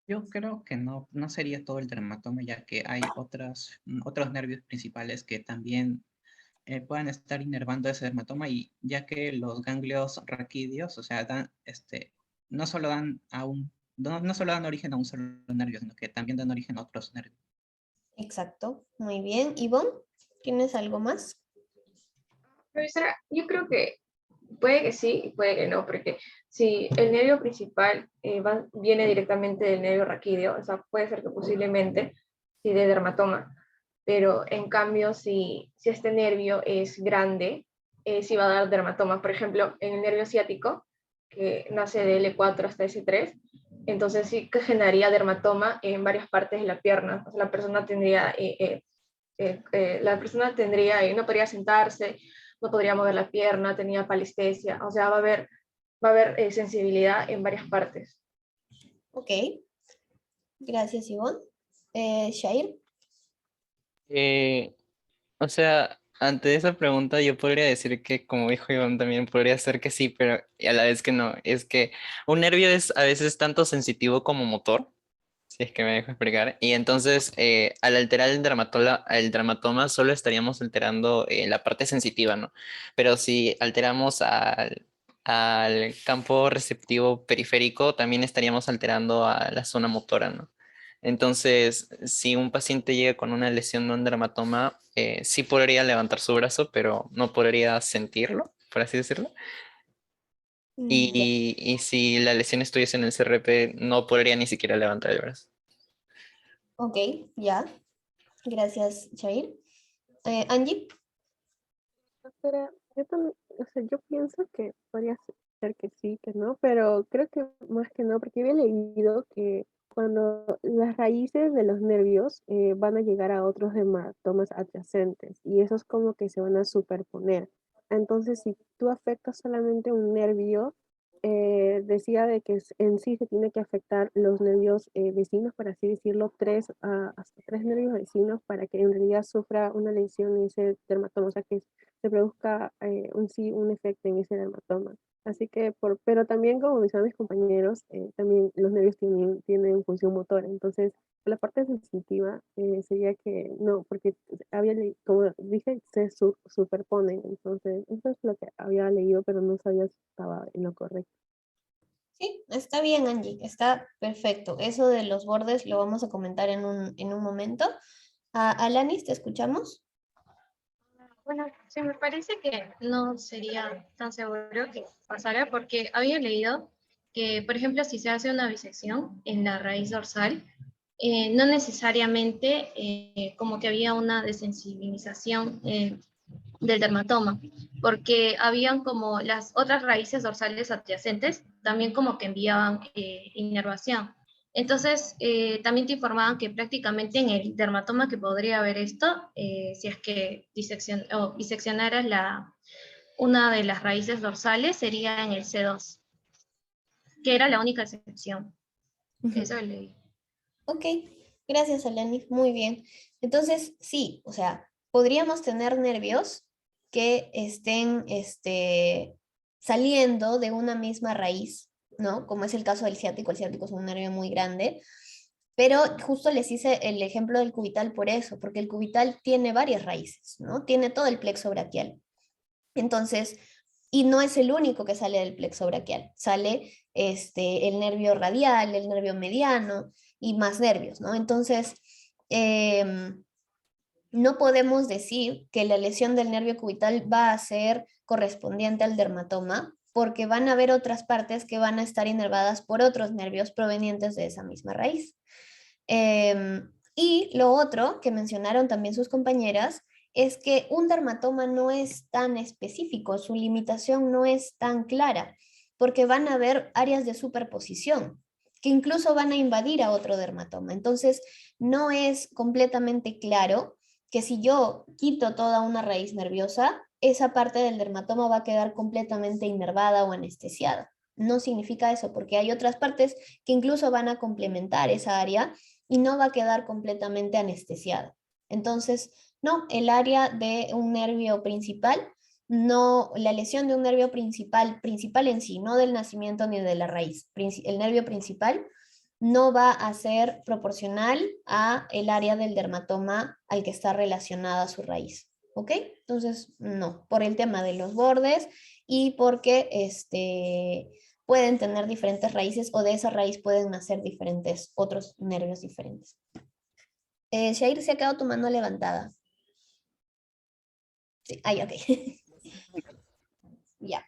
Yo creo que no sería todo el dermatoma, ya que hay otros nervios principales que también puedan estar inervando ese dermatoma, y ya que los ganglios raquídeos, o sea, no solo no solo dan origen a un solo nervio, sino que también dan origen a otros nervios. Exacto. Muy bien. Ivonne, ¿tienes algo más? Profesora, yo creo que puede que sí y puede que no, porque si el nervio principal viene directamente del nervio raquídeo, o sea, puede ser que posiblemente sí de dermatoma, pero en cambio si este nervio es grande, sí va a dar dermatoma. Por ejemplo, en el nervio ciático, que nace de L4 hasta S3, entonces sí que generaría dermatoma en varias partes de la pierna. O sea, no podría sentarse, no podría mover la pierna, tenía palestesia, o sea, va a haber sensibilidad en varias partes. Ok, gracias Ivonne. Shair. Eh, o sea, ante esa pregunta yo podría decir que, como dijo Iván, también podría ser que sí, pero a la vez que no. Es que un nervio es a veces tanto sensitivo como motor, si es que me dejo explicar. Y entonces, al alterar el dermatoma, solo estaríamos alterando la parte sensitiva, ¿no? Pero si alteramos al campo receptivo periférico, también estaríamos alterando a la zona motora, ¿no? Entonces, si un paciente llega con una lesión de un dermatoma, sí podría levantar su brazo, pero no podría sentirlo, por así decirlo. Ya. Y si la lesión estuviese en el CRP, no podría ni siquiera levantar el brazo. Ok, ya. Gracias, Shair. Angie. Pero o sea, yo pienso que podría ser que sí, que no, pero creo que más que no, porque había leído que cuando las raíces de los nervios van a llegar a otros dermatomas adyacentes y esos como que se van a superponer. Entonces, si tú afectas solamente un nervio, decía de que en sí se tiene que afectar los nervios vecinos, por así decirlo, hasta tres nervios vecinos para que en realidad sufra una lesión en ese dermatoma, o sea que se produzca sí un efecto en ese dermatoma. Así que, pero también como mencionan mis compañeros, también los nervios tienen función motora. Entonces, la parte sensitiva sería que no, porque como dije, superponen. Entonces, eso es lo que había leído, pero no sabía si estaba en lo correcto. Sí, está bien, Angie, está perfecto. Eso de los bordes lo vamos a comentar en un momento. Alanis, ¿te escuchamos? Bueno, sí, me parece que no sería tan seguro que pasara porque había leído que, por ejemplo, si se hace una bisección en la raíz dorsal, no necesariamente como que había una desensibilización del dermatoma, porque habían como las otras raíces dorsales adyacentes, también como que enviaban inervación. Entonces, también te informaban que prácticamente en el dermatoma que podría haber esto, si es que diseccionaras una de las raíces dorsales, sería en el C2, que era la única excepción. Eso leí. Ok, gracias, Alanis, muy bien. Entonces, sí, o sea, podríamos tener nervios que estén saliendo de una misma raíz, ¿no? Como es el caso del ciático. El ciático es un nervio muy grande, pero justo les hice el ejemplo del cubital por eso, porque el cubital tiene varias raíces, ¿no? Tiene todo el plexo braquial. Entonces, y no es el único que sale del plexo braquial, sale el nervio radial, el nervio mediano y más nervios, ¿no? Entonces, no podemos decir que la lesión del nervio cubital va a ser correspondiente al dermatoma, porque van a haber otras partes que van a estar inervadas por otros nervios provenientes de esa misma raíz. Y lo otro que mencionaron también sus compañeras es que un dermatoma no es tan específico, su limitación no es tan clara, porque van a haber áreas de superposición que incluso van a invadir a otro dermatoma. Entonces, no es completamente claro que si yo quito toda una raíz nerviosa, esa parte del dermatoma va a quedar completamente inervada o anestesiada. No significa eso, porque hay otras partes que incluso van a complementar esa área y no va a quedar completamente anestesiada. Entonces, no, el área de un nervio principal, no, la lesión de un nervio principal en sí, no del nacimiento ni de la raíz, el nervio principal no va a ser proporcional a el área del dermatoma al que está relacionada su raíz. ¿Ok? Entonces, no, por el tema de los bordes y porque pueden tener diferentes raíces o de esa raíz pueden nacer diferentes otros nervios diferentes. Shair, se ha quedado tu mano levantada. Sí, ahí, ok. Ya.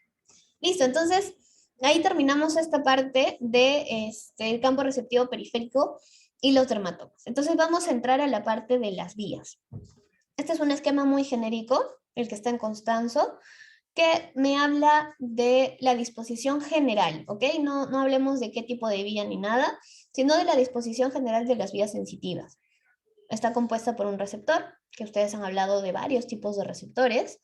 Listo, entonces ahí terminamos esta parte de el campo receptivo periférico y los dermatomas. Entonces vamos a entrar a la parte de las vías. Este es un esquema muy genérico, el que está en Constanzo. que me habla de la disposición general, ¿ok? No hablemos de qué tipo de vía ni nada, sino de la disposición general de las vías sensitivas. Está compuesta por un receptor, que ustedes han hablado de varios tipos de receptores,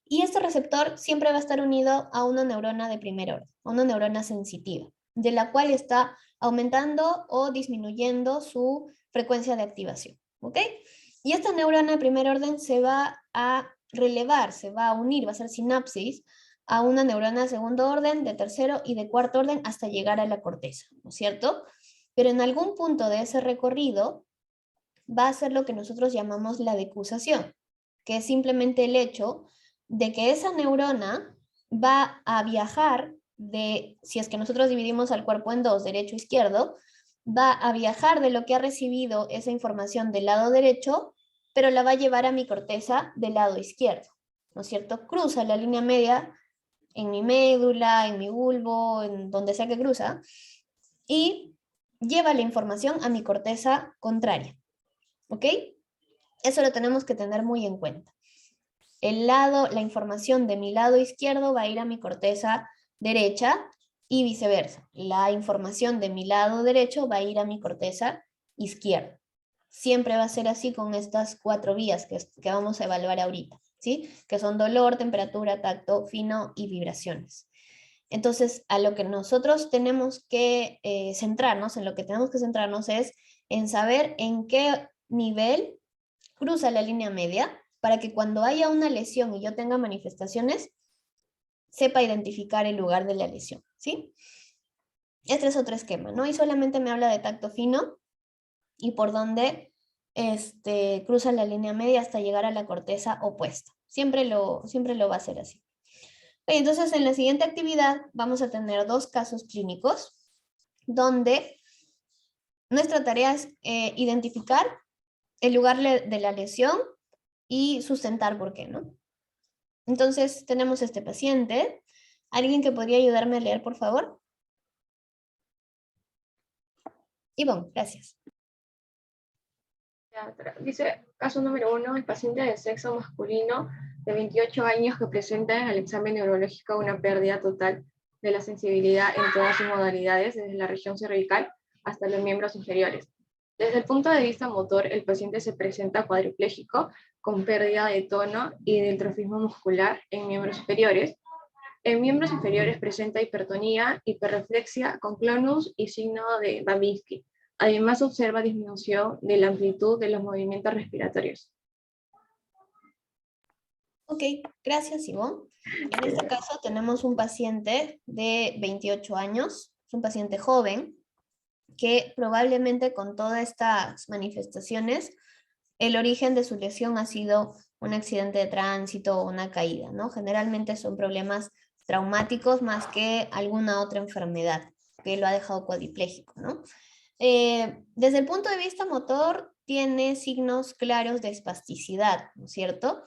y este receptor siempre va a estar unido a una neurona de primer orden, a una neurona sensitiva, de la cual está aumentando o disminuyendo su frecuencia de activación, ¿ok? Y esta neurona de primer orden se va a relevar, se va a unir, va a hacer sinapsis a una neurona de segundo orden, de tercero y de cuarto orden hasta llegar a la corteza, ¿no es cierto? Pero en algún punto de ese recorrido va a ser lo que nosotros llamamos la decusación, que es simplemente el hecho de que esa neurona va a viajar de, si es que nosotros dividimos al cuerpo en dos, derecho e izquierdo, va a viajar de lo que ha recibido esa información del lado derecho, pero la va a llevar a mi corteza del lado izquierdo, ¿no es cierto? Cruza la línea media en mi médula, en mi bulbo, en donde sea que cruza, y lleva la información a mi corteza contraria, ¿ok? Eso lo tenemos que tener muy en cuenta. La información de mi lado izquierdo va a ir a mi corteza derecha y viceversa. La información de mi lado derecho va a ir a mi corteza izquierda. Siempre va a ser así con estas 4 vías que vamos a evaluar ahorita, ¿sí? Que son dolor, temperatura, tacto fino y vibraciones. Entonces, a lo que nosotros tenemos que centrarnos, en lo que tenemos que centrarnos es en saber en qué nivel cruza la línea media para que cuando haya una lesión y yo tenga manifestaciones, sepa identificar el lugar de la lesión, ¿sí? Este es otro esquema, ¿no? Y solamente me habla de tacto fino y por dónde cruza la línea media hasta llegar a la corteza opuesta. Siempre lo va a hacer así. Entonces, en la siguiente actividad vamos a tener 2 casos clínicos donde nuestra tarea es identificar el lugar de la lesión y sustentar por qué, ¿no? Entonces, tenemos este paciente. ¿Alguien que podría ayudarme a leer, por favor? Ivonne, gracias. Dice, caso número 1, el paciente de sexo masculino de 28 años que presenta en el examen neurológico una pérdida total de la sensibilidad en todas sus modalidades, desde la región cervical hasta los miembros inferiores. Desde el punto de vista motor, el paciente se presenta cuadripléjico, con pérdida de tono y de trofismo muscular en miembros superiores. En miembros inferiores presenta hipertonía, hiperreflexia con clonus y signo de Babinski. Además, observa disminución de la amplitud de los movimientos respiratorios. Ok, gracias, Ivonne. En este caso tenemos un paciente de 28 años, es un paciente joven, que probablemente con todas estas manifestaciones, el origen de su lesión ha sido un accidente de tránsito o una caída, ¿no? Generalmente son problemas traumáticos más que alguna otra enfermedad que lo ha dejado cuadripléjico, ¿no? Desde el punto de vista motor, tiene signos claros de espasticidad, ¿no es cierto?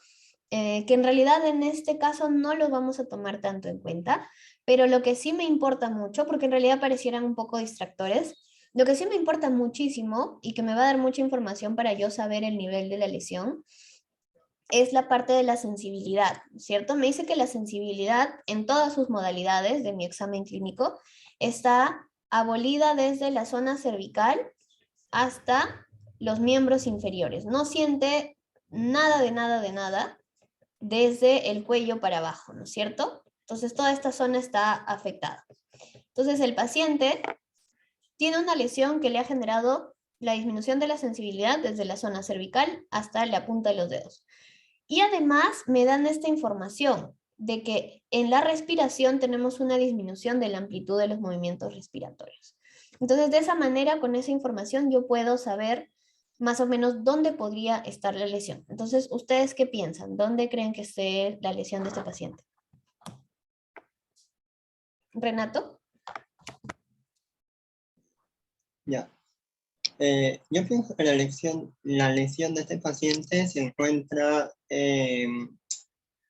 Que en realidad en este caso no los vamos a tomar tanto en cuenta, pero lo que sí me importa mucho, porque en realidad parecieran un poco distractores, lo que sí me importa muchísimo y que me va a dar mucha información para yo saber el nivel de la lesión, es la parte de la sensibilidad, ¿cierto? Me dice que la sensibilidad en todas sus modalidades de mi examen clínico está abolida desde la zona cervical hasta los miembros inferiores. No siente nada de nada de nada desde el cuello para abajo, ¿no es cierto? Entonces toda esta zona está afectada. Entonces el paciente tiene una lesión que le ha generado la disminución de la sensibilidad desde la zona cervical hasta la punta de los dedos. Y además me dan esta información de que en la respiración tenemos una disminución de la amplitud de los movimientos respiratorios. Entonces, de esa manera, con esa información, yo puedo saber más o menos dónde podría estar la lesión. Entonces, ¿ustedes qué piensan? ¿Dónde creen que esté la lesión de este paciente? ¿Renato? Ya. Yo pienso que la lesión de este paciente se encuentra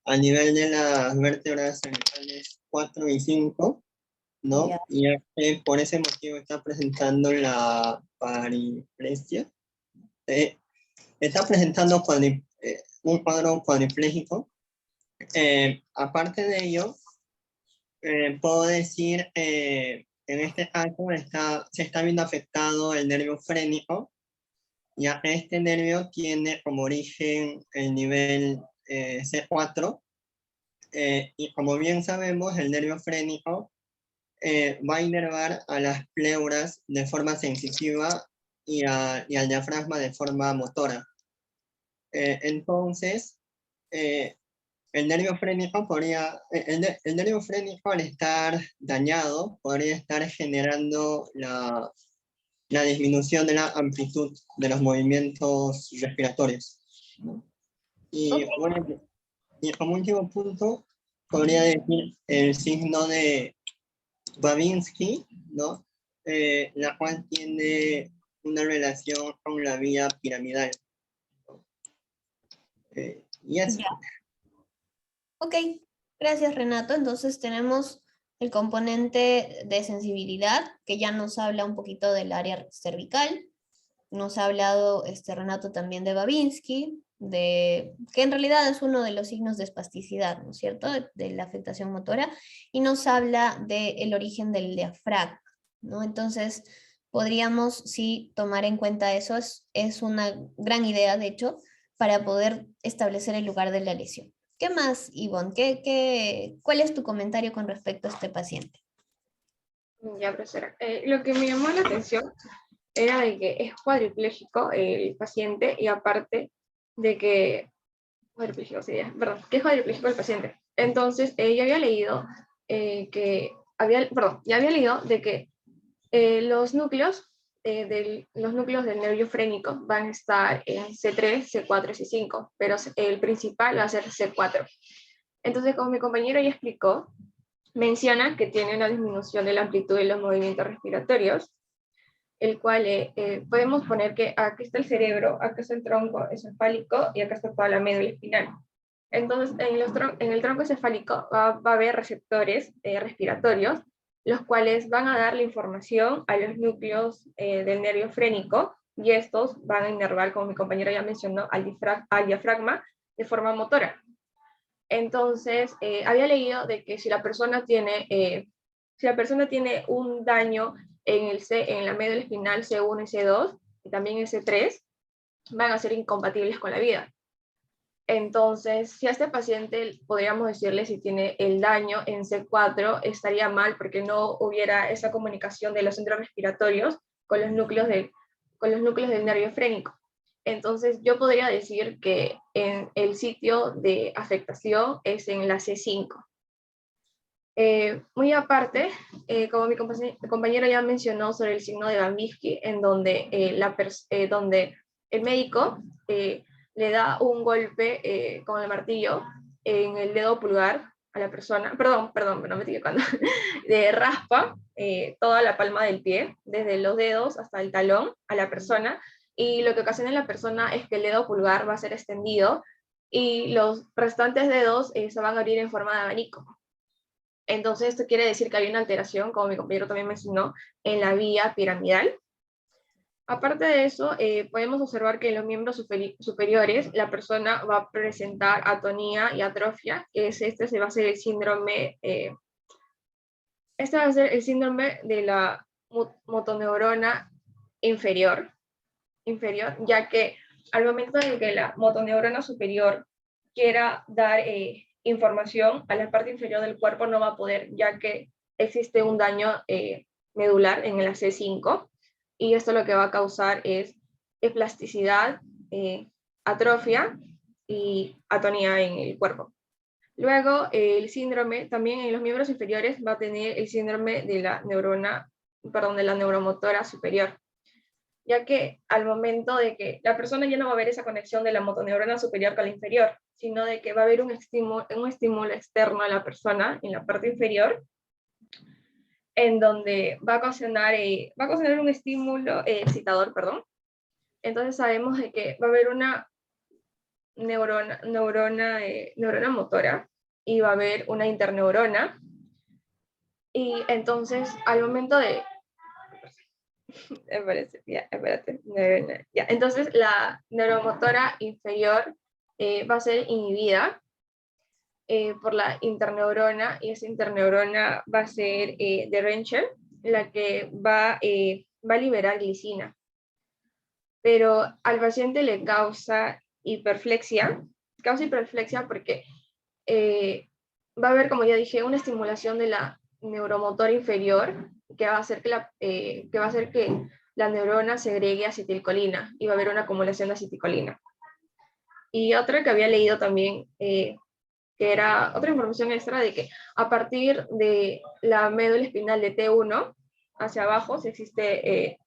a nivel de las vértebras cervicales 4 y 5, ¿no? Ya. Y por ese motivo está presentando la pariplegia. Está presentando un cuadro cuadripléjico, Aparte de ello, puedo decir, en este caso se está viendo afectado el nervio frénico, ya este nervio tiene como origen el nivel C4, y como bien sabemos, el nervio frénico va a inervar a las pleuras de forma sensitiva y al diafragma de forma motora. Entonces, el nervio frénico el nervio frénico al estar dañado podría estar generando la disminución de la amplitud de los movimientos respiratorios, ¿no? Y, bueno, y como último punto, podría decir el signo de Babinski, ¿no? La cual tiene una relación con la vía piramidal. Y eso. Ya. Ok, gracias Renato. Entonces tenemos el componente de sensibilidad, que ya nos habla un poquito del área cervical. Nos ha hablado Renato también de Babinski, que en realidad es uno de los signos de espasticidad, ¿no es cierto?, de la afectación motora, y nos habla del origen del diafragma, ¿no? Entonces, podríamos, sí, tomar en cuenta eso, es una gran idea, de hecho, para poder establecer el lugar de la lesión. ¿Qué más, Ivonne? ¿Cuál es tu comentario con respecto a este paciente? Ya, profesora. Lo que me llamó la atención era de que es cuadripléjico el paciente y aparte de que, cuadripléjico sería, perdón, que es cuadripléjico el paciente. Entonces, ya había leído ya había leído de que los núcleos los núcleos del nervio frénico van a estar en C3, C4 y C5, pero el principal va a ser C4. Entonces, como mi compañero ya explicó, menciona que tiene una disminución de la amplitud de los movimientos respiratorios, el cual podemos poner que aquí está el cerebro, acá está el tronco encefálico y acá está toda la médula espinal. Entonces, en el tronco encefálico va a haber receptores respiratorios, los cuales van a dar la información a los núcleos del nervio frénico, y estos van a inervar, como mi compañero ya mencionó, al diafragma de forma motora. Entonces, había leído de que si la persona tiene un daño en la médula espinal C1 y C2, y también en C3, van a ser incompatibles con la vida. Entonces, si a este paciente podríamos decirle si tiene el daño en C4, estaría mal porque no hubiera esa comunicación de los centros respiratorios con los núcleos del nervio frénico. Entonces, yo podría decir que el sitio de afectación es en la C5. Muy aparte, como mi compañero ya mencionó sobre el signo de Babinski, en donde, donde el médico le da un golpe con el martillo en el dedo pulgar a la persona, perdón, no me estoy equivocando, de raspa toda la palma del pie, desde los dedos hasta el talón a la persona, y lo que ocasiona en la persona es que el dedo pulgar va a ser extendido y los restantes dedos se van a abrir en forma de abanico. Entonces, esto quiere decir que hay una alteración, como mi compañero también mencionó, en la vía piramidal. Aparte de eso, podemos observar que en los miembros superiores la persona va a presentar atonía y atrofia, que se va a ser el síndrome, va a ser el síndrome de la motoneurona inferior, ya que al momento en que la motoneurona superior quiera dar información a la parte inferior del cuerpo, no va a poder, ya que existe un daño medular en la C5, y esto lo que va a causar es plasticidad, atrofia y atonía en el cuerpo. Luego, el síndrome, también en los miembros inferiores, va a tener el síndrome de la neuromotora superior, ya que al momento de que la persona ya no va a ver esa conexión de la motoneurona superior con la inferior, sino de que va a haber un estímulo externo a la persona en la parte inferior, en donde va a ocasionar un estímulo excitador, perdón. Entonces sabemos de que va a haber una neurona motora y va a haber una interneurona, y entonces al momento de entonces la neuromotora inferior va a ser inhibida, por la interneurona, y esa interneurona va a ser de Renchel, la que va a liberar glicina. Pero al paciente le causa hiperflexia porque va a haber, como ya dije, una estimulación de la neuromotora inferior que va a hacer que la neurona segregue acetilcolina y va a haber una acumulación de acetilcolina. Y otra que había leído también, que era otra información extra, de que a partir de la médula espinal de T1 hacia abajo, si existe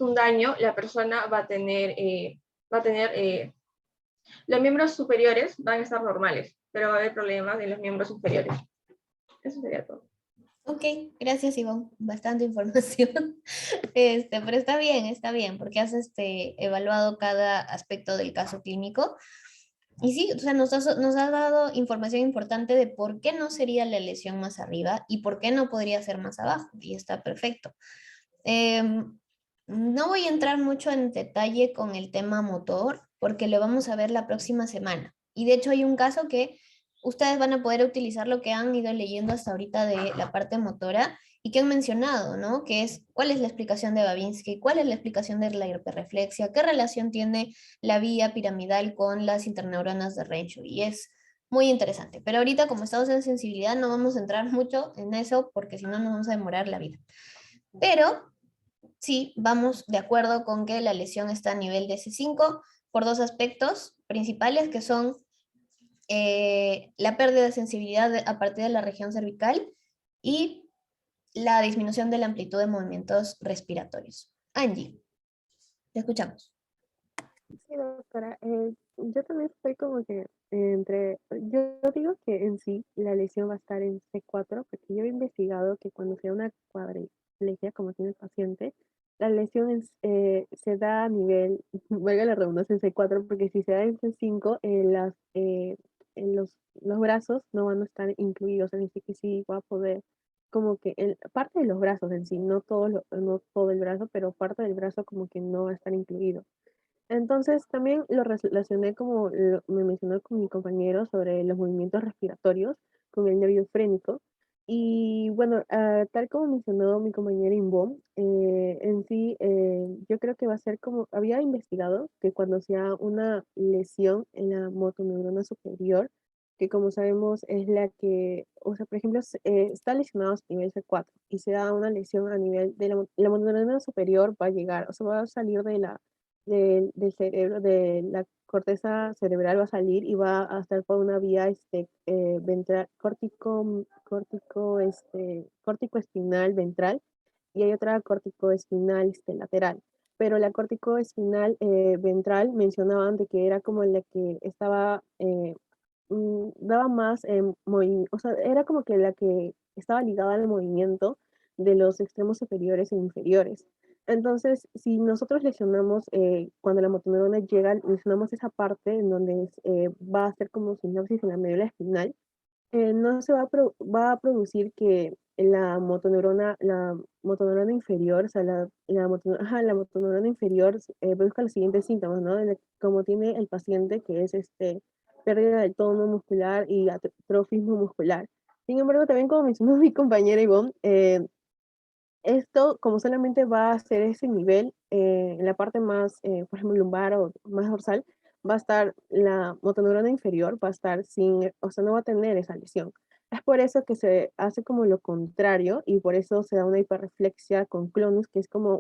un daño, la persona va a tener los miembros superiores van a estar normales, pero va a haber problemas en los miembros inferiores. Eso sería todo. Ok, gracias Ivonne, bastante información. Pero está bien, porque has evaluado cada aspecto del caso clínico. Y sí, o sea, nos ha dado información importante de por qué no sería la lesión más arriba y por qué no podría ser más abajo, y está perfecto. No voy a entrar mucho en detalle con el tema motor, porque lo vamos a ver la próxima semana. Y de hecho hay un caso que ustedes van a poder utilizar lo que han ido leyendo hasta ahorita de la parte motora y que han mencionado, ¿no? Que es, ¿cuál es la explicación de Babinski? ¿Cuál es la explicación de la hiperreflexia? ¿Qué relación tiene la vía piramidal con las interneuronas de Renshaw? Y es muy interesante. Pero ahorita, como estamos en sensibilidad, no vamos a entrar mucho en eso porque si no nos vamos a demorar la vida. Pero sí, vamos de acuerdo con que la lesión está a nivel de C5 por dos aspectos principales que son la pérdida de sensibilidad a partir de la región cervical y la disminución de la amplitud de movimientos respiratorios. Angie, te escuchamos. Sí, doctora, yo también estoy como que yo digo que en sí la lesión va a estar en C4, porque yo he investigado que cuando sea una cuadriplegia, como tiene el paciente, la lesión se da a nivel, valga la redundancia, en C4, porque si se da en C5, los brazos no van a estar incluidos, es decir, que sí va a poder, como que parte de los brazos en sí, no todo el brazo, pero parte del brazo como que no va a estar incluido. Entonces también lo relacioné como me mencionó con mi compañero sobre los movimientos respiratorios con el nervio frénico. Y bueno, tal como mencionó mi compañera Imbom, en sí yo creo que va a ser como, había investigado que cuando sea una lesión en la motoneurona superior, que como sabemos es la que, o sea, por ejemplo, está lesionado a nivel C4 y se da una lesión a nivel de la motoneurona superior, va a llegar, o sea, va a salir del cerebro, de la corteza cerebral va a salir y va a estar por una vía ventral, córtico-espinal ventral y hay otra córtico-espinal lateral. Pero la córtico-espinal ventral mencionaban de que era como la que estaba, daba más movimiento, o sea, era como que la que estaba ligada al movimiento de los extremos superiores e inferiores. Entonces, si nosotros lesionamos, cuando la motoneurona llega, lesionamos esa parte en donde va a ser como sinapsis en la médula espinal, no se va a producir que la motoneurona inferior, o sea, la motoneurona inferior produzca los siguientes síntomas, ¿no? Como tiene el paciente, que es pérdida del tono muscular y atrofismo muscular. Sin embargo, también como mencionó mi compañera Ivonne, esto, como solamente va a ser ese nivel, en la parte más, por ejemplo, lumbar o más dorsal, va a estar la motoneurona inferior, va a estar sin, o sea, no va a tener esa lesión. Es por eso que se hace como lo contrario y por eso se da una hiperreflexia con clonus, que es como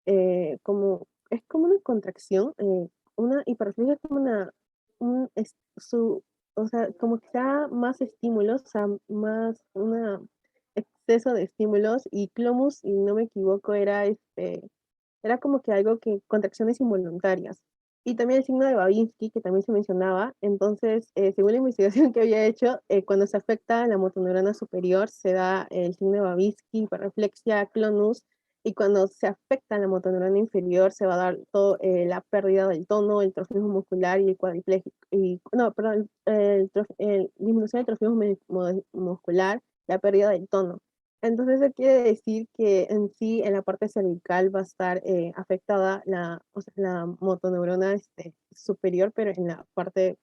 es como una contracción, una hiperreflexia es como o sea, como que da más estímulos, o sea, más una exceso de estímulos y Clomus, si no me equivoco, era como que algo que, contracciones involuntarias. Y también el signo de Babinski, que también se mencionaba. Entonces, según la investigación que había hecho, cuando se afecta la motoneurona superior, se da el signo de Babinski, hiperreflexia, clonus, y cuando se afecta la motoneurona inferior, se va a dar todo, la pérdida del tono, el trofismo muscular y el cuadripléjico. No, perdón, disminución del trofismo muscular, la pérdida del tono. Entonces eso quiere decir que en sí, en la parte cervical va a estar afectada o sea, la motoneurona superior, pero en la parte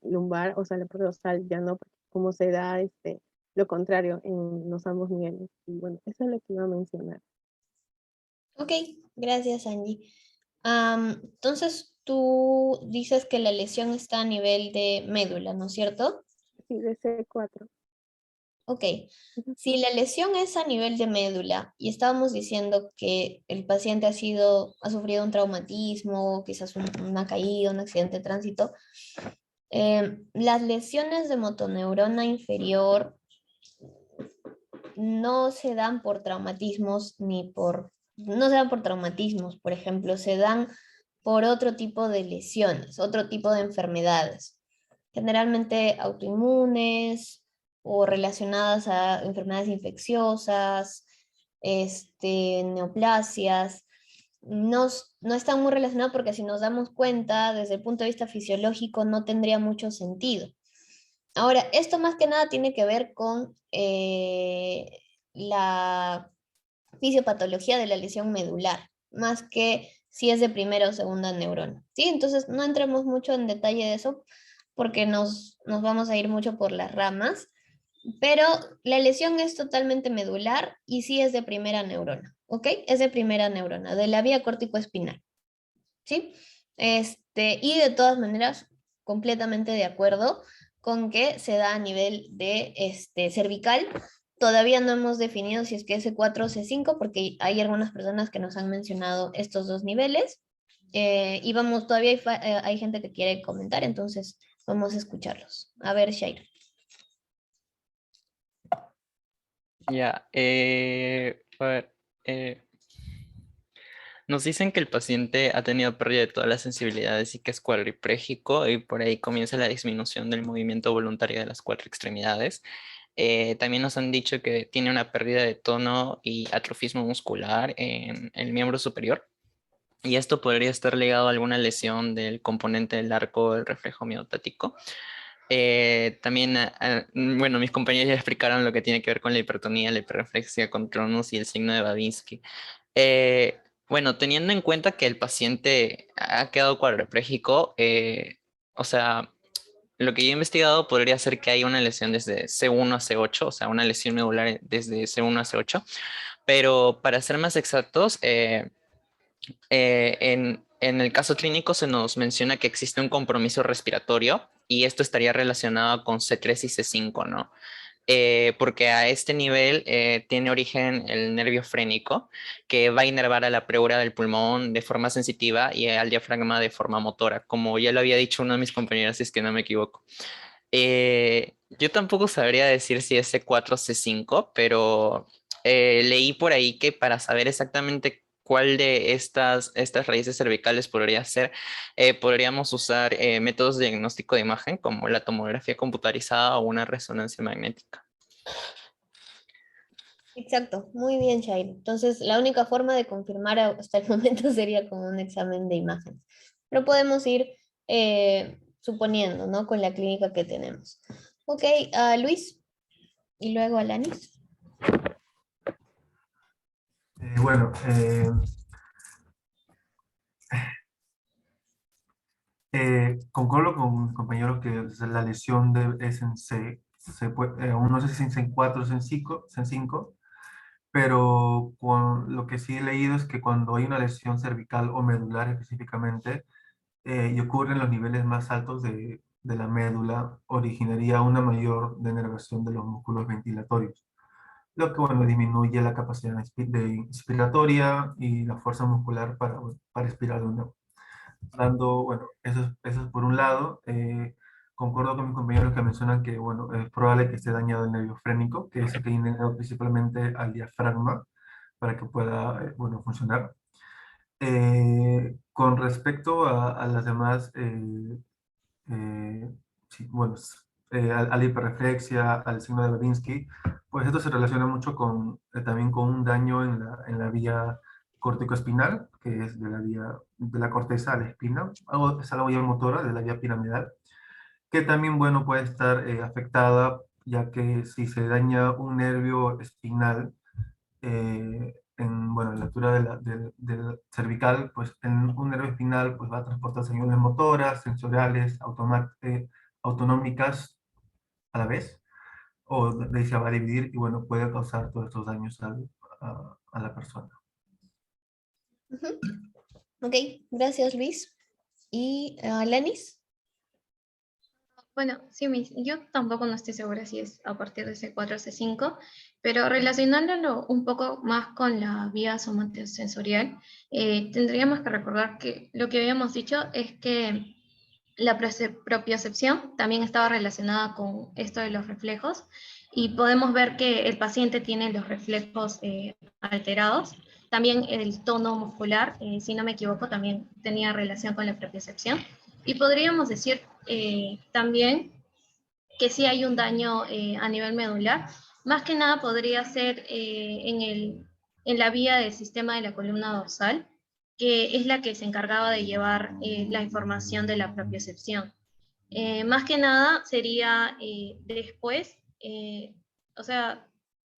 lumbar, o sea, la parte dorsal ya no, como se da lo contrario en los ambos niveles. Y bueno, eso es lo que iba a mencionar. Ok, gracias, Angie. Entonces, tú dices que la lesión está a nivel de médula, ¿no es cierto? Sí, de C4. Ok, si la lesión es a nivel de médula y estábamos diciendo que el paciente ha sufrido un traumatismo, quizás una caída, un accidente de tránsito, las lesiones de motoneurona inferior no se dan por traumatismos no se dan por traumatismos, por ejemplo, se dan por otro tipo de lesiones, otro tipo de enfermedades, generalmente autoinmunes o relacionadas a enfermedades infecciosas, neoplasias. No están muy relacionadas porque si nos damos cuenta, desde el punto de vista fisiológico, no tendría mucho sentido. Ahora, esto más que nada tiene que ver con la fisiopatología de la lesión medular, más que si es de primera o segunda neurona. ¿Sí? Entonces, no entremos mucho en detalle de eso porque nos vamos a ir mucho por las ramas, pero la lesión es totalmente medular y sí es de primera neurona, ¿ok? Es de primera neurona, de la vía córtico-espinal, ¿sí? Y de todas maneras, completamente de acuerdo con que se da a nivel de cervical. Todavía no hemos definido si es que es C4 o C5, porque hay algunas personas que nos han mencionado estos dos niveles. Y vamos, todavía hay gente que quiere comentar, entonces vamos a escucharlos. A ver, Shaira. Ya, a ver, nos dicen que el paciente ha tenido pérdida de todas las sensibilidades y que es cuadripléjico y por ahí comienza la disminución del movimiento voluntario de las cuatro extremidades. También nos han dicho que tiene una pérdida de tono y atrofismo muscular en el miembro superior. Y esto podría estar ligado a alguna lesión del componente del arco del reflejo miotático. También, bueno, mis compañeros ya explicaron lo que tiene que ver con la hipertonía, la hiperreflexia con Tronus y el signo de Babinski. Eh, bueno, teniendo en cuenta que el paciente ha quedado cuadripléjico, o sea, lo que yo he investigado podría ser que hay una lesión desde C1 a C8, o sea, una lesión medular desde C1 a C8, pero para ser más exactos, en el caso clínico se nos menciona que existe un compromiso respiratorio y esto estaría relacionado con C3 y C5, ¿no? Porque a este nivel tiene origen el nervio frénico, que va a inervar a la pleura del pulmón de forma sensitiva y al diafragma de forma motora, como ya lo había dicho uno de mis compañeros, si es que no me equivoco. Yo tampoco sabría decir si es C4 o C5, pero leí por ahí que para saber exactamente cuál de estas raíces cervicales podría ser, podríamos usar métodos de diagnóstico de imagen como la tomografía computarizada o una resonancia magnética. Exacto, muy bien, Shaira. Entonces, la única forma de confirmar hasta el momento sería con un examen de imágenes. Pero podemos ir suponiendo, ¿no? Con la clínica que tenemos. Ok, Luis y luego Alanis. Bueno, concuerdo con mis compañeros que la lesión es en C, aún no sé si es en C4 o C5, pero lo que sí he leído es que cuando hay una lesión cervical o medular específicamente, y ocurre en los niveles más altos de la médula, originaría una mayor denervación de los músculos ventilatorios, lo que, bueno, disminuye la capacidad inspiratoria y la fuerza muscular para expirar de nuevo. Bueno, eso es por un lado. Concuerdo con mis compañeros que mencionan que, bueno, es probable que esté dañado el nervio frénico, que es el que inerva principalmente al diafragma para que pueda, bueno, funcionar. Con respecto a las demás, sí, bueno, a la hiperreflexia, al signo de Babinski, pues esto se relaciona mucho también con un daño en la vía corticoespinal, que es de la vía de la corteza a la espina, es algo ya motora de la vía piramidal, que también, bueno, puede estar afectada ya que si se daña un nervio espinal, en la altura del cervical, pues en un nervio espinal pues, va a transportar señales motoras, sensoriales, autonómicas a la vez, o de ahí se va a dividir y bueno, puede causar todos estos daños a la persona. Ujú. Ok, gracias Luis. ¿Y Lanis? Bueno, sí, yo tampoco no estoy segura si es a partir de C4 o C5, pero relacionándolo un poco más con la vía somatosensorial, tendríamos que recordar que lo que habíamos dicho es que la propiocepción también estaba relacionada con esto de los reflejos y podemos ver que el paciente tiene los reflejos alterados. También el tono muscular, si no me equivoco, también tenía relación con la propiocepción. Y podríamos decir también que sí hay un daño a nivel medular. Más que nada podría ser en la vía del sistema de la columna dorsal, que es la que se encargaba de llevar la información de la propiocepción. Más que nada sería después, o sea,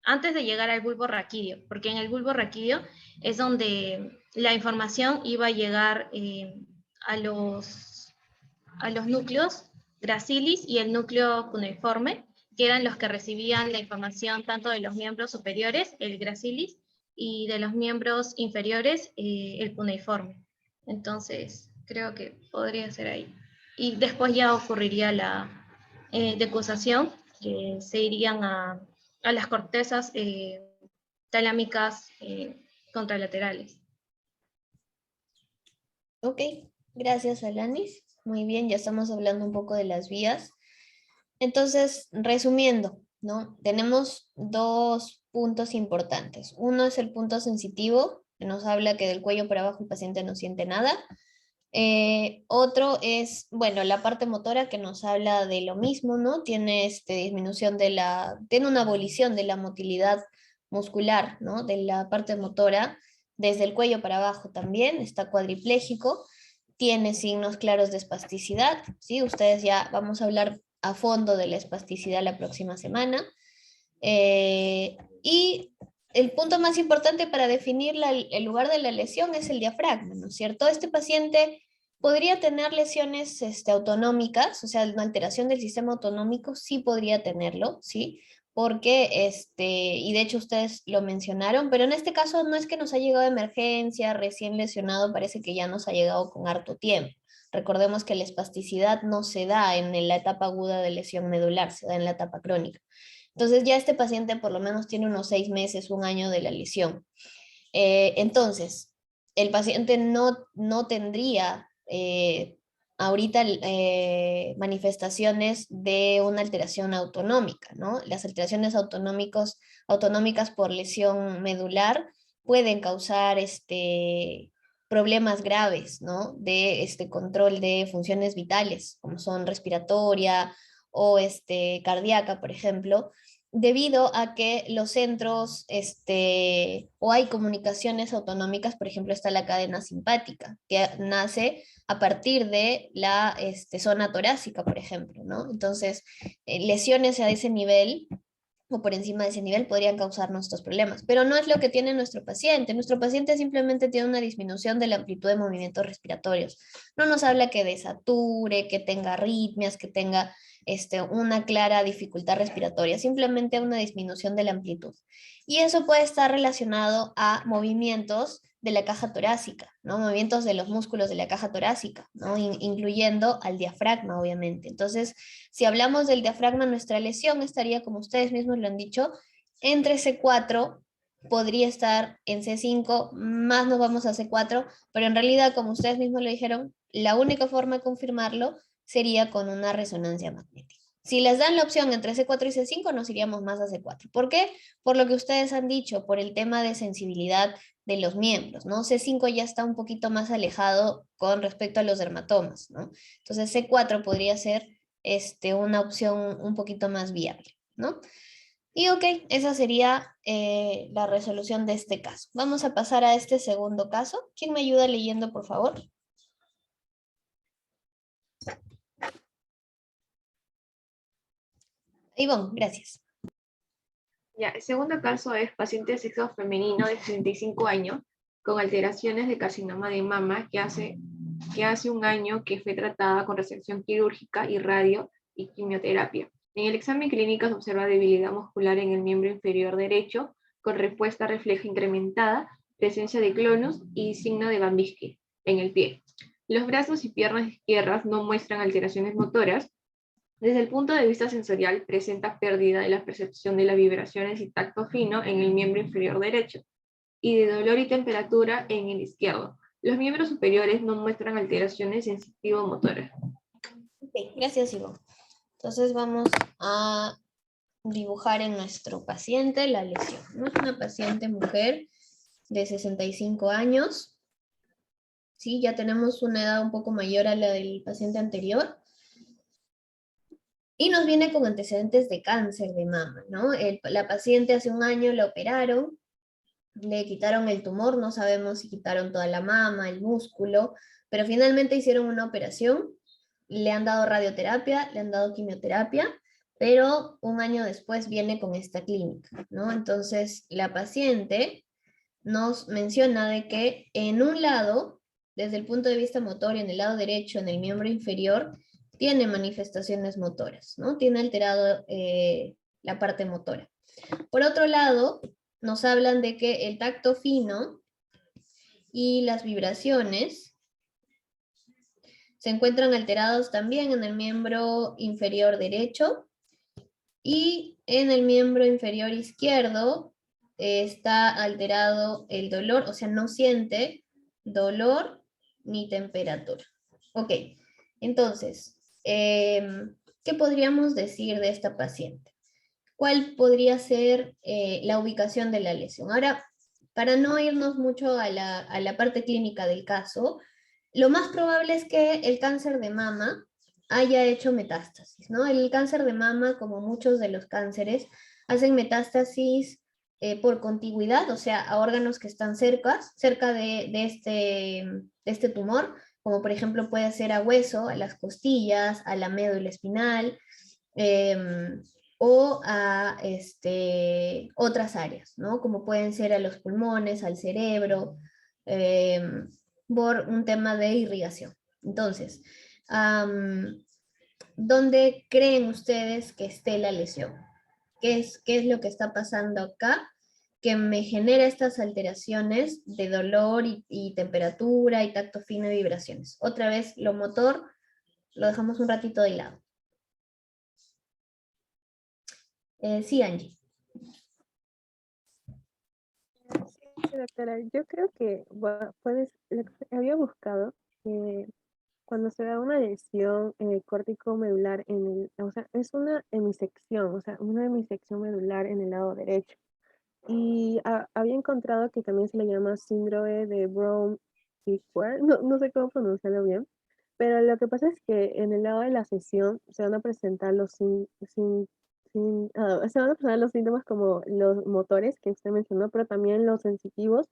antes de llegar al bulbo raquídeo, porque en el bulbo raquídeo es donde la información iba a llegar a los núcleos gracilis y el núcleo cuneiforme, que eran los que recibían la información tanto de los miembros superiores, el gracilis, y de los miembros inferiores, el cuneiforme. Entonces, creo que podría ser ahí. Y después ya ocurriría la decusación, que se irían a las cortezas talámicas contralaterales. Ok, gracias Alanis. Muy bien, ya estamos hablando un poco de las vías. Entonces, resumiendo, ¿no? Tenemos dos puntos importantes. Uno es el punto sensitivo, que nos habla que del cuello para abajo el paciente no siente nada. Otro es, bueno, la parte motora que nos habla de lo mismo, ¿no? Tiene disminución tiene una abolición de la motilidad muscular, ¿no? De la parte motora, desde el cuello para abajo también, está cuadripléjico, tiene signos claros de espasticidad, ¿sí? Ustedes ya vamos a hablar a fondo de la espasticidad la próxima semana. Y el punto más importante para definir el lugar de la lesión es el diafragma, ¿no es cierto? Este paciente podría tener lesiones autonómicas, o sea, una alteración del sistema autonómico, sí podría tenerlo, ¿sí? Porque, y de hecho ustedes lo mencionaron, pero en este caso no es que nos ha llegado de emergencia, recién lesionado, parece que ya nos ha llegado con harto tiempo. Recordemos que la espasticidad no se da en la etapa aguda de lesión medular, se da en la etapa crónica. Entonces ya este paciente por lo menos tiene unos 6 meses, un año de la lesión. Entonces, el paciente no tendría ahorita manifestaciones de una alteración autonómica, ¿no? Las alteraciones autonómicas por lesión medular pueden causar problemas graves, ¿no? De control de funciones vitales, como son respiratoria o cardíaca, por ejemplo, debido a que los centros, o hay comunicaciones autonómicas, por ejemplo, está la cadena simpática, que nace a partir de la zona torácica, por ejemplo, ¿no? Entonces, lesiones a ese nivel o por encima de ese nivel podrían causarnos estos problemas, pero no es lo que tiene nuestro paciente. Nuestro paciente simplemente tiene una disminución de la amplitud de movimientos respiratorios. No nos habla que desature, que tenga arritmias, que tenga una clara dificultad respiratoria, simplemente una disminución de la amplitud. Y eso puede estar relacionado a movimientos de la caja torácica, ¿no? Movimientos de los músculos de la caja torácica, ¿no? Incluyendo al diafragma, obviamente. Entonces, si hablamos del diafragma, nuestra lesión estaría, como ustedes mismos lo han dicho, entre C4, podría estar en C5, más nos vamos a C4, pero en realidad, como ustedes mismos lo dijeron, la única forma de confirmarlo sería con una resonancia magnética. Si les dan la opción entre C4 y C5, nos iríamos más a C4. ¿Por qué? Por lo que ustedes han dicho, por el tema de sensibilidad de los miembros, ¿no? C5 ya está un poquito más alejado con respecto a los dermatomas, ¿no? Entonces C4 podría ser una opción un poquito más viable, ¿no? Y ok, esa sería la resolución de este caso. Vamos a pasar a este segundo caso. ¿Quién me ayuda leyendo, por favor? Ivonne, gracias. Ya, el segundo caso es paciente de sexo femenino de 65 años con alteraciones de carcinoma de mama que hace un año que fue tratada con resección quirúrgica y radio y quimioterapia. En el examen clínico se observa debilidad muscular en el miembro inferior derecho con respuesta refleja incrementada, presencia de clonus y signo de Babinski en el pie. Los brazos y piernas izquierdas no muestran alteraciones motoras. Desde el punto de vista sensorial, presenta pérdida de la percepción de las vibraciones y tacto fino en el miembro inferior derecho y de dolor y temperatura en el izquierdo. Los miembros superiores no muestran alteraciones sensitivo-motoras. Ok, gracias, Ivonne. Entonces vamos a dibujar en nuestro paciente la lesión, ¿no? Es una paciente mujer de 65 años. Sí, ya tenemos una edad un poco mayor a la del paciente anterior. Y nos viene con antecedentes de cáncer de mama, ¿no? La paciente hace un año la operaron, le quitaron el tumor, no sabemos si quitaron toda la mama, el músculo, pero finalmente hicieron una operación, le han dado radioterapia, le han dado quimioterapia, pero un año después viene con esta clínica, ¿no? Entonces la paciente nos menciona de que en un lado, desde el punto de vista motor, en el lado derecho, en el miembro inferior, tiene manifestaciones motoras, ¿no? Tiene alterado la parte motora. Por otro lado, nos hablan de que el tacto fino y las vibraciones se encuentran alterados también en el miembro inferior derecho y en el miembro inferior izquierdo está alterado el dolor, o sea, no siente dolor ni temperatura. Ok, entonces, ¿qué podríamos decir de esta paciente? ¿Cuál podría ser la ubicación de la lesión? Ahora, para no irnos mucho a la parte clínica del caso, lo más probable es que el cáncer de mama haya hecho metástasis, ¿no? El cáncer de mama, como muchos de los cánceres, hacen metástasis por contigüidad, o sea, a órganos que están cerca de este tumor, como por ejemplo puede ser a hueso, a las costillas, a la médula espinal, o a otras áreas, ¿no? Como pueden ser a los pulmones, al cerebro, por un tema de irrigación. Entonces, ¿dónde creen ustedes que esté la lesión? ¿Qué es lo que está pasando acá que me genera estas alteraciones de dolor y temperatura y tacto fino y vibraciones? Otra vez, lo motor lo dejamos un ratito de lado. Sí, Angie. Sí, doctora, yo creo que lo que había buscado, cuando se da una lesión córtico-medular o sea, es una hemisección, o sea, una hemisección medular en el lado derecho. Y había encontrado que también se le llama síndrome de Brown-Sequard, no sé cómo pronunciarlo bien, pero lo que pasa es que en el lado de la sesión se van a presentar se van a presentar los síntomas como los motores que usted mencionó, pero también los sensitivos,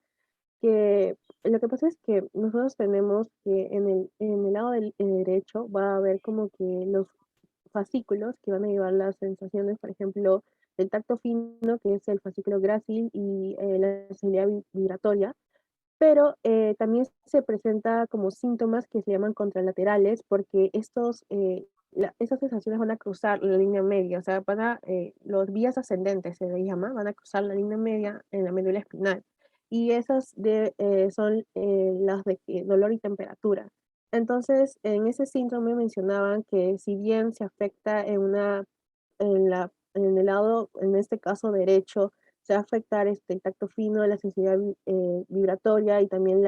que lo que pasa es que nosotros tenemos que en el lado derecho va a haber como que los fascículos que van a llevar las sensaciones, por ejemplo, el tacto fino, que es el fascículo grácil, y la sensibilidad vibratoria, pero también se presenta como síntomas que se llaman contralaterales, porque estas sensaciones van a cruzar la línea media, o sea, los vías ascendentes se le llama, van a cruzar la línea media en la médula espinal. Y esas son las de dolor y temperatura. Entonces, en ese síndrome mencionaban que si bien se afecta en el lado, en este caso derecho, se va a afectar el tacto fino, la sensibilidad vibratoria y también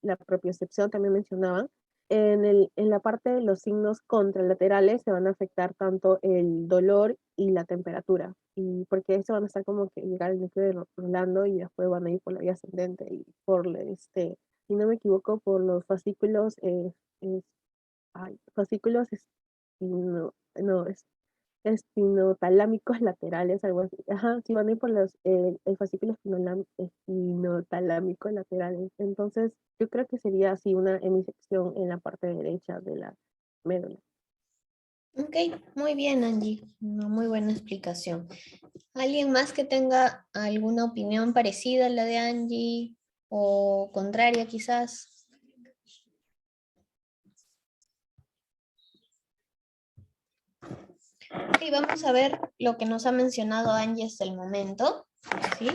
la propiocepción, también mencionaban. En la parte de los signos contralaterales se van a afectar tanto el dolor y la temperatura, y porque eso van a estar como que llegar al núcleo de Rolando y después van a ir por la vía ascendente y si no me equivoco, por los fascículos, fascículos, no, espinotalámicos laterales, algo así. Ajá, sí, van a ir por el fascículo espinotalámicos laterales. Entonces, yo creo que sería así una hemisección en la parte derecha de la médula. Ok, muy bien, Angie. Una muy buena explicación. ¿Alguien más que tenga alguna opinión parecida a la de Angie o contraria quizás? Ok, vamos a ver lo que nos ha mencionado Angie hasta el momento, ¿sí?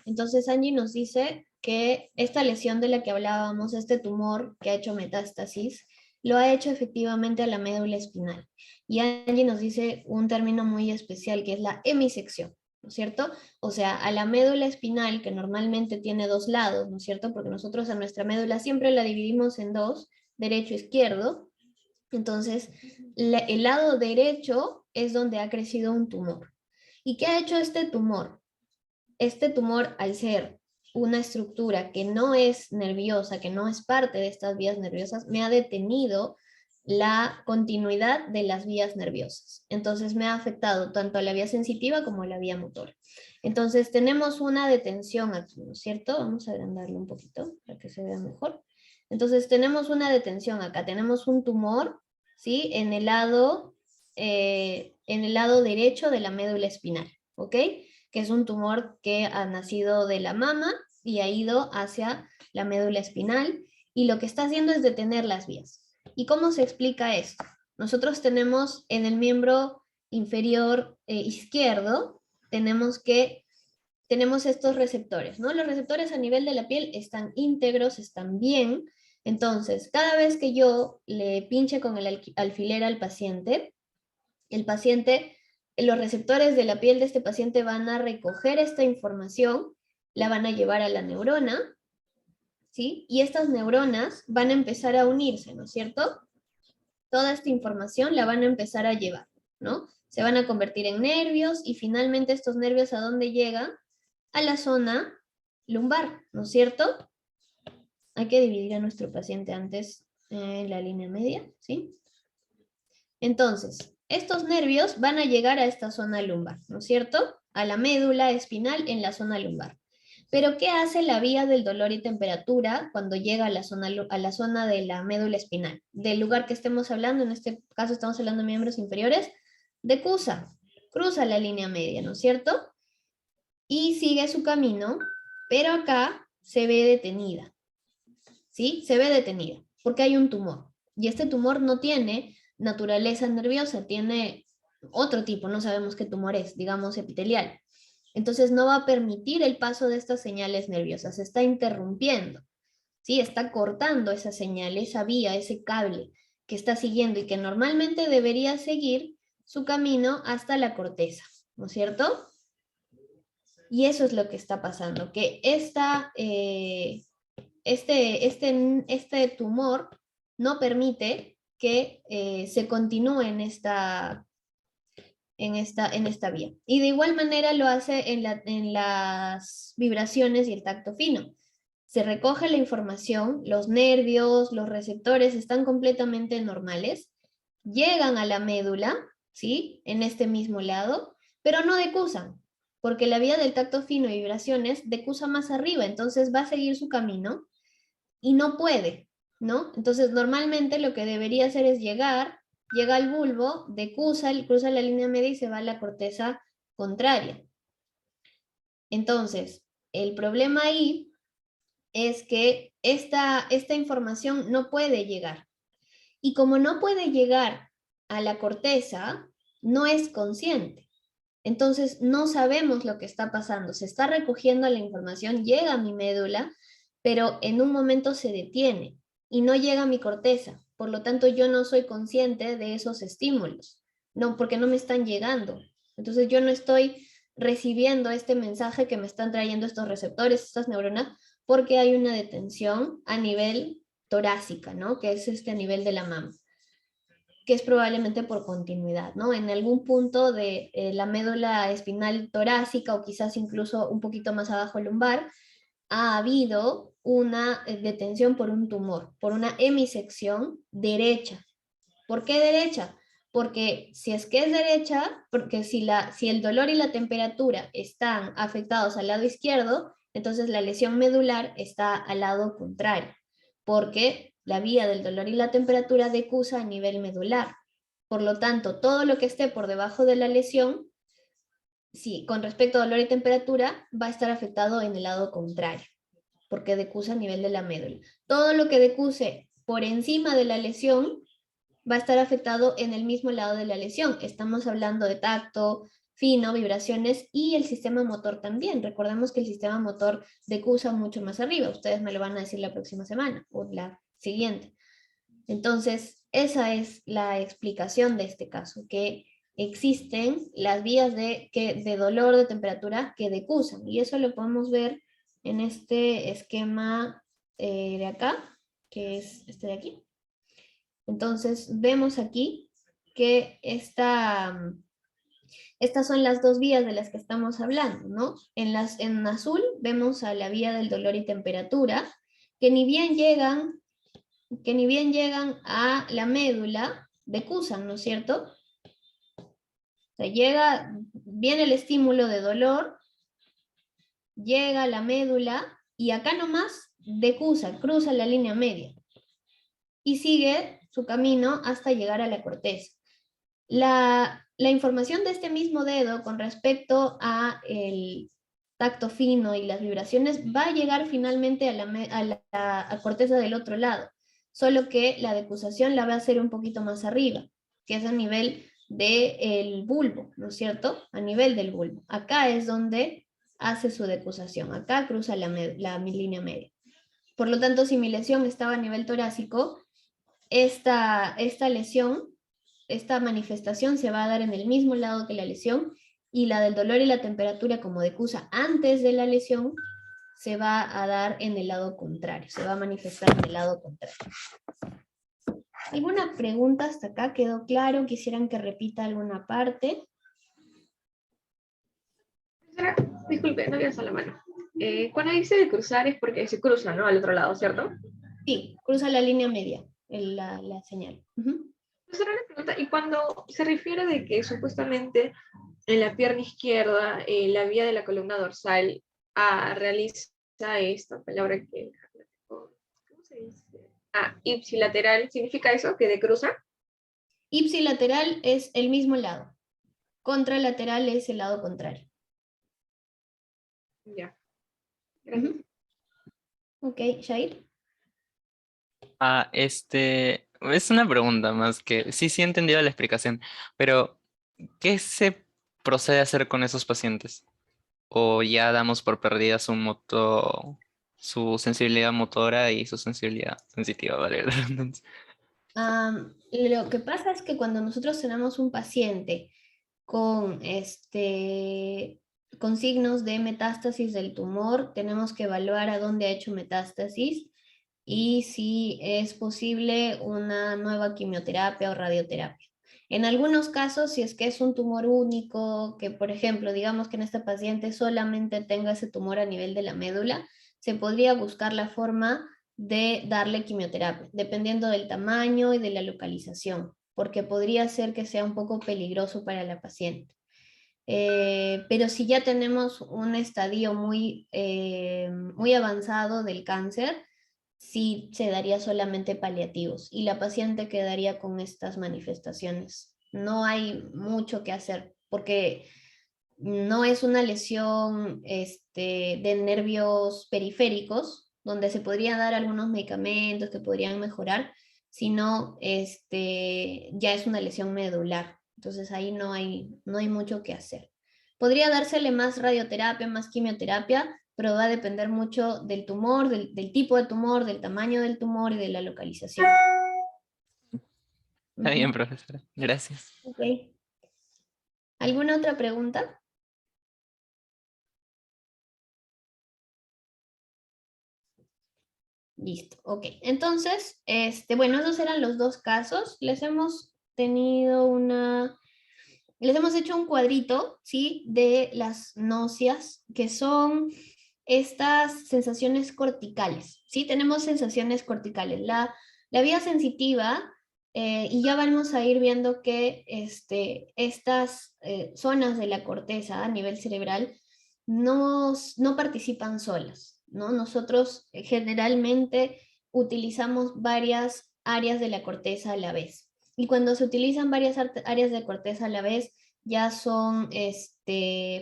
Entonces Angie nos dice que esta lesión de la que hablábamos, este tumor que ha hecho metástasis, lo ha hecho efectivamente a la médula espinal. Y Angie nos dice un término muy especial que es la hemisección, ¿no es cierto? O sea, a la médula espinal, que normalmente tiene dos lados, ¿no es cierto? Porque nosotros a nuestra médula siempre la dividimos en dos, derecho e izquierdo. Entonces, el lado derecho es donde ha crecido un tumor. ¿Y qué ha hecho este tumor? Este tumor, al ser una estructura que no es nerviosa, que no es parte de estas vías nerviosas, me ha detenido la continuidad de las vías nerviosas. Entonces me ha afectado tanto a la vía sensitiva como a la vía motora. Entonces tenemos una detención aquí, ¿no es cierto? Vamos a agrandarlo un poquito para que se vea mejor. Entonces tenemos una detención acá, tenemos un tumor, ¿sí? En el lado derecho de la médula espinal, ¿ok? Que es un tumor que ha nacido de la mama y ha ido hacia la médula espinal, y lo que está haciendo es detener las vías. ¿Y cómo se explica esto? Nosotros tenemos en el miembro inferior izquierdo, tenemos estos receptores, ¿no? Los receptores a nivel de la piel están íntegros, están bien. Entonces, cada vez que yo le pinche con el alfiler al paciente, el paciente, los receptores de la piel de este paciente van a recoger esta información, la van a llevar a la neurona, ¿sí? Y estas neuronas van a empezar a unirse, ¿no es cierto? Toda esta información la van a empezar a llevar, ¿no? Se van a convertir en nervios y finalmente estos nervios ¿a dónde llegan? A la zona lumbar, ¿no es cierto? Hay que dividir a nuestro paciente antes en la línea media, ¿sí? Entonces, estos nervios van a llegar a esta zona lumbar, ¿no es cierto? A la médula espinal en la zona lumbar. Pero, ¿qué hace la vía del dolor y temperatura cuando llega a la zona de la médula espinal? Del lugar que estemos hablando, en este caso estamos hablando de miembros inferiores, cruza la línea media, ¿no es cierto? Y sigue su camino, pero acá se ve detenida, ¿sí? Se ve detenida, porque hay un tumor. Y este tumor no tiene naturaleza nerviosa, tiene otro tipo, no sabemos qué tumor es, digamos epitelial. Entonces no va a permitir el paso de estas señales nerviosas, se está interrumpiendo, ¿sí? Está cortando esa señal, esa vía, ese cable que está siguiendo y que normalmente debería seguir su camino hasta la corteza, ¿no es cierto? Y eso es lo que está pasando, que este tumor no permite que se continúe en esta vía. Y de igual manera lo hace en las vibraciones y el tacto fino. Se recoge la información, los nervios, los receptores están completamente normales, llegan a la médula, ¿sí? En este mismo lado, pero no decusan, porque la vía del tacto fino y vibraciones decusa más arriba, entonces va a seguir su camino y no puede, ¿no? Entonces normalmente lo que debería hacer es llega al bulbo, cruza la línea media y se va a la corteza contraria. Entonces, el problema ahí es que esta información no puede llegar. Y como no puede llegar a la corteza, no es consciente. Entonces, no sabemos lo que está pasando. Se está recogiendo la información, llega a mi médula, pero en un momento se detiene y no llega a mi corteza. Por lo tanto, yo no soy consciente de esos estímulos, no, porque no me están llegando. Entonces, yo no estoy recibiendo este mensaje que me están trayendo estos receptores, estas neuronas, porque hay una detención a nivel torácica, ¿no? Que es a nivel de la mama, que es probablemente por continuidad, ¿no? En algún punto de la médula espinal torácica o quizás incluso un poquito más abajo lumbar, ha habido una detención por un tumor, por una hemisección derecha. ¿Por qué derecha? Porque si es que es derecha, porque si el dolor y la temperatura están afectados al lado izquierdo, entonces la lesión medular está al lado contrario, porque la vía del dolor y la temperatura decusa a nivel medular. Por lo tanto, todo lo que esté por debajo de la lesión, sí, con respecto a dolor y temperatura, va a estar afectado en el lado contrario, porque decusa a nivel de la médula. Todo lo que decuse por encima de la lesión va a estar afectado en el mismo lado de la lesión. Estamos hablando de tacto, fino, vibraciones y el sistema motor también. Recordemos que el sistema motor decusa mucho más arriba. Ustedes me lo van a decir la próxima semana o la siguiente. Entonces, esa es la explicación de este caso, que existen las vías de dolor, de temperatura que decusan. Y eso lo podemos ver en este esquema de acá, que es este de aquí. Entonces, vemos aquí que estas son las dos vías de las que estamos hablando, ¿no? En azul vemos a la vía del dolor y temperatura, que ni bien llegan a la médula, decusan, ¿no es cierto? O sea, viene el estímulo de dolor, llega a la médula, y acá nomás decusa, cruza la línea media, y sigue su camino hasta llegar a la corteza. La información de este mismo dedo con respecto a el tacto fino y las vibraciones va a llegar finalmente a la corteza del otro lado, solo que la decusación la va a hacer un poquito más arriba, que es a nivel del bulbo, ¿no es cierto? A nivel del bulbo. Acá es donde hace su decusación, acá cruza la línea media. Por lo tanto, si mi lesión estaba a nivel torácico, esta lesión, esta manifestación se va a dar en el mismo lado que la lesión, y la del dolor y la temperatura, como decusa antes de la lesión, se va a dar en el lado contrario, se va a manifestar en el lado contrario. ¿Alguna pregunta hasta acá? ¿Quedó claro? ¿Quisieran que repita alguna parte? Disculpe, no alcanza la mano. Cuando dice de cruzar es porque se cruza, ¿no? Al otro lado, ¿cierto? Sí, cruza la línea media, la señal. Entonces, una pregunta, y cuando se refiere de que supuestamente en la pierna izquierda, la vía de la columna dorsal realiza esta palabra que... ¿Cómo se dice? Ipsilateral, ¿significa eso? ¿Que decruza? Ipsilateral es el mismo lado. Contralateral es el lado contrario. Ya. Gracias. Ok, Shair. Es una pregunta más que sí he entendido la explicación, pero ¿qué se procede a hacer con esos pacientes? ¿O ya damos por perdida su sensibilidad motora y su sensibilidad sensitiva, vale? Lo que pasa es que cuando nosotros tenemos un paciente con, con signos de metástasis del tumor, tenemos que evaluar a dónde ha hecho metástasis y si es posible una nueva quimioterapia o radioterapia. En algunos casos, si es que es un tumor único, que por ejemplo, digamos que en este paciente solamente tenga ese tumor a nivel de la médula, se podría buscar la forma de darle quimioterapia, dependiendo del tamaño y de la localización, porque podría ser que sea un poco peligroso para la paciente. Pero si ya tenemos un estadio muy avanzado del cáncer, sí se daría solamente paliativos y la paciente quedaría con estas manifestaciones. No hay mucho que hacer porque no es una lesión de nervios periféricos, donde se podrían dar algunos medicamentos que podrían mejorar, sino ya es una lesión medular. Entonces ahí no hay mucho que hacer. Podría dársele más radioterapia, más quimioterapia, pero va a depender mucho del tumor, del tipo de tumor, del tamaño del tumor y de la localización. Está bien, profesora. Gracias. Ok. ¿Alguna otra pregunta? Listo, ok. Entonces, bueno, esos eran los dos casos. Les hemos hecho un cuadrito, ¿sí? De las náuseas, que son estas sensaciones corticales, ¿sí? Tenemos sensaciones corticales. La vía sensitiva, y ya vamos a ir viendo que estas zonas de la corteza a nivel cerebral no participan solas, ¿no? Nosotros generalmente utilizamos varias áreas de la corteza a la vez. Y cuando se utilizan varias áreas de corteza a la vez, ya son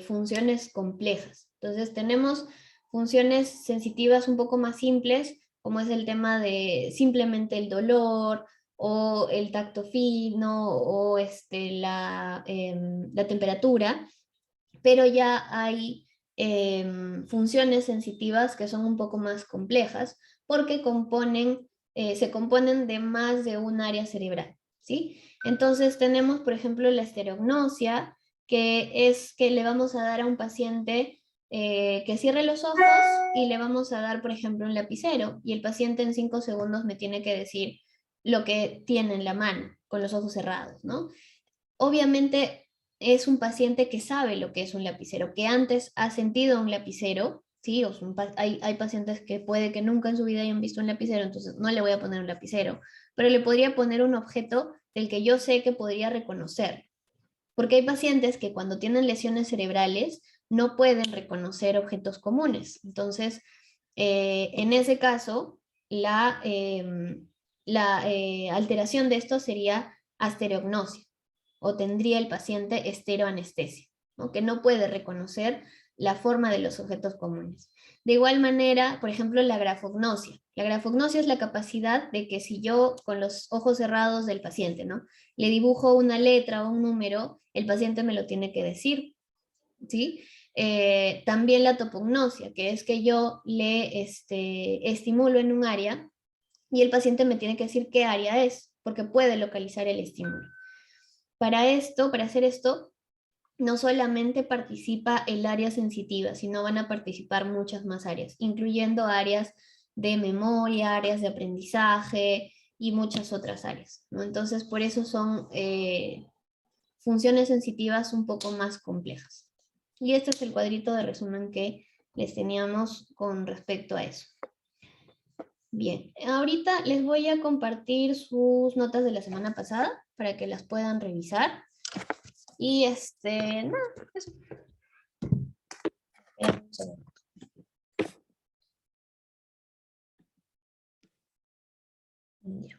funciones complejas. Entonces tenemos funciones sensitivas un poco más simples, como es el tema de simplemente el dolor, o el tacto fino, o la temperatura, pero ya hay funciones sensitivas que son un poco más complejas, porque se componen de más de un área cerebral, ¿sí? Entonces tenemos, por ejemplo, la estereognosia, que es que le vamos a dar a un paciente que cierre los ojos y le vamos a dar, por ejemplo, un lapicero, y el paciente en 5 segundos me tiene que decir lo que tiene en la mano, con los ojos cerrados, ¿no? Obviamente es un paciente que sabe lo que es un lapicero, que antes ha sentido un lapicero, ¿sí? Hay pacientes que puede que nunca en su vida hayan visto un lapicero, entonces no le voy a poner un lapicero, pero le podría poner un objeto del que yo sé que podría reconocer. Porque hay pacientes que cuando tienen lesiones cerebrales no pueden reconocer objetos comunes. Entonces, en ese caso, la alteración de esto sería astereognosia, o tendría el paciente estereoanestesia, ¿no? Que no puede reconocer la forma de los objetos comunes. De igual manera, por ejemplo, la grafognosia. La grafognosia es la capacidad de que si yo con los ojos cerrados del paciente, ¿no?, le dibujo una letra o un número, el paciente me lo tiene que decir, ¿sí? También la topognosia, que es que yo le estimulo en un área y el paciente me tiene que decir qué área es, porque puede localizar el estímulo. Para hacer esto, no solamente participa el área sensitiva, sino van a participar muchas más áreas, incluyendo áreas de memoria, áreas de aprendizaje y muchas otras áreas, ¿no? Entonces, por eso son funciones sensitivas un poco más complejas. Y este es el cuadrito de resumen que les teníamos con respecto a eso. Bien, ahorita les voy a compartir sus notas de la semana pasada para que las puedan revisar. Y nada, eso. Ya.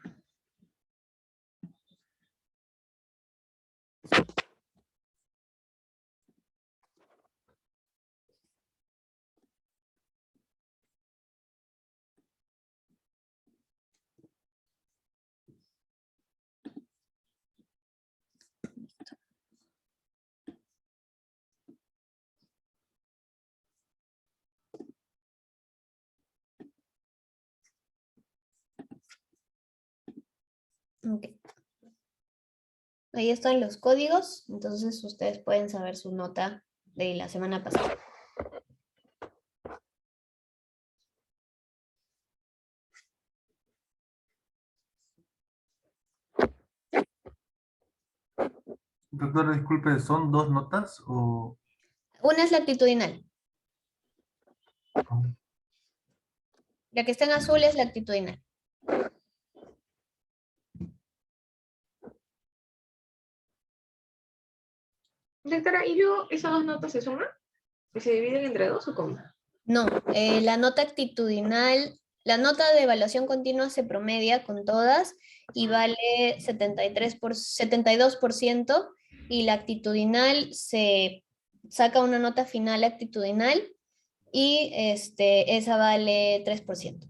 Ok. Ahí están los códigos, entonces ustedes pueden saber su nota de la semana pasada. Doctora, disculpe, ¿son 2 notas o...? Una es la actitudinal. La que está en azul es la actitudinal. Doctora, ¿y esas dos notas se suman? ¿Y se dividen entre dos o cómo? No, la nota actitudinal, la nota de evaluación continua se promedia con todas y vale 72%, y la actitudinal se saca una nota final actitudinal y esa vale 3%.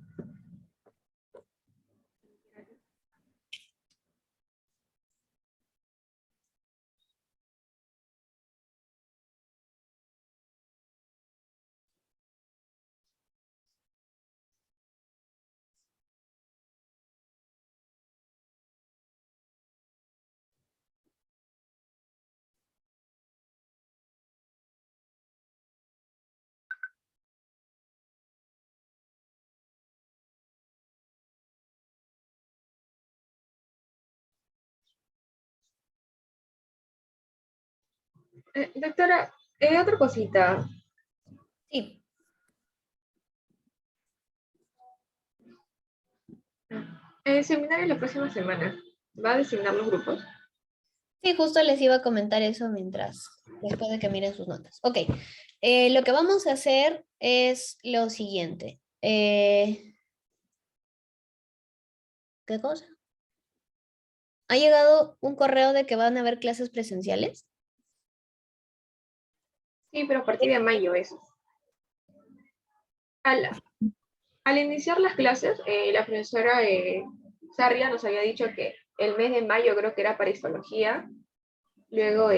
Doctora, otra cosita. Sí. El seminario la próxima semana, ¿va a designar los grupos? Sí, justo les iba a comentar eso después de que miren sus notas. Ok, lo que vamos a hacer es lo siguiente. ¿Qué cosa? ¿Ha llegado un correo de que van a haber clases presenciales? Sí, pero a partir de mayo eso. Al iniciar las clases, la profesora Sarria nos había dicho que el mes de mayo creo que era para histología, luego,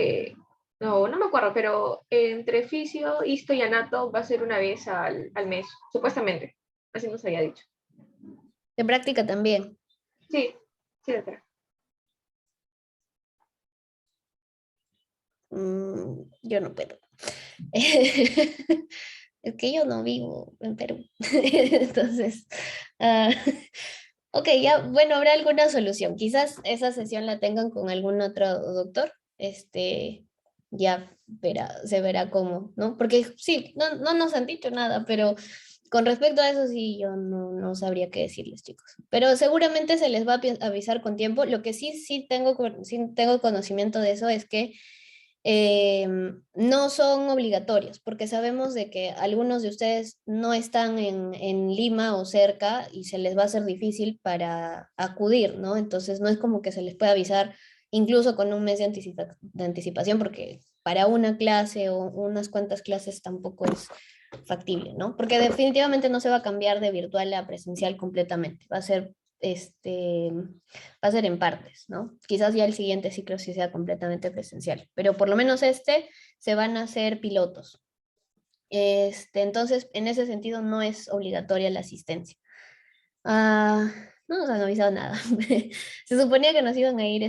no me acuerdo, pero entre fisio, histo y anato va a ser una vez al mes, supuestamente, así nos había dicho. De práctica también. Sí, sí, doctora. Yo no puedo. Es que yo no vivo en Perú. Entonces, ah, ok, ya, bueno, habrá alguna solución. Quizás esa sesión la tengan con algún otro doctor. Ya se verá cómo, ¿no? Porque sí, no nos han dicho nada, pero con respecto a eso sí, yo no sabría qué decirles, chicos. Pero seguramente se les va a avisar con tiempo. Lo que sí tengo conocimiento de eso es que no son obligatorios, porque sabemos de que algunos de ustedes no están en Lima o cerca y se les va a hacer difícil para acudir, ¿no? Entonces no es como que se les pueda avisar incluso con un mes de anticipación, porque para una clase o unas cuantas clases tampoco es factible, ¿no? Porque definitivamente no se va a cambiar de virtual a presencial completamente, va a ser en partes, ¿no? Quizás ya el siguiente ciclo sí sea completamente presencial, pero por lo menos se van a hacer pilotos. Entonces, en ese sentido no es obligatoria la asistencia. No nos han avisado nada. Se suponía que nos iban a ir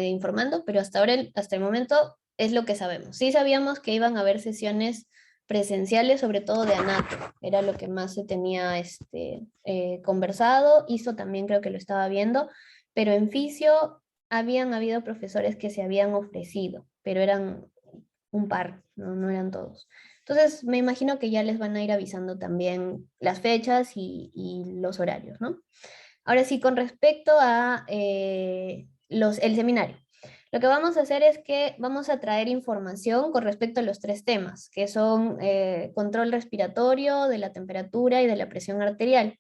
informando, pero hasta ahora, hasta el momento, es lo que sabemos. Sí sabíamos que iban a haber sesiones presenciales, sobre todo de anato, era lo que más se tenía conversado. ISO también creo que lo estaba viendo, pero en fisio habían habido profesores que se habían ofrecido, pero eran un par, no eran todos. Entonces, me imagino que ya les van a ir avisando también las fechas y los horarios, ¿no? Ahora sí, con respecto a el seminario. Lo que vamos a hacer es que vamos a traer información con respecto a los 3 temas, que son control respiratorio, de la temperatura y de la presión arterial.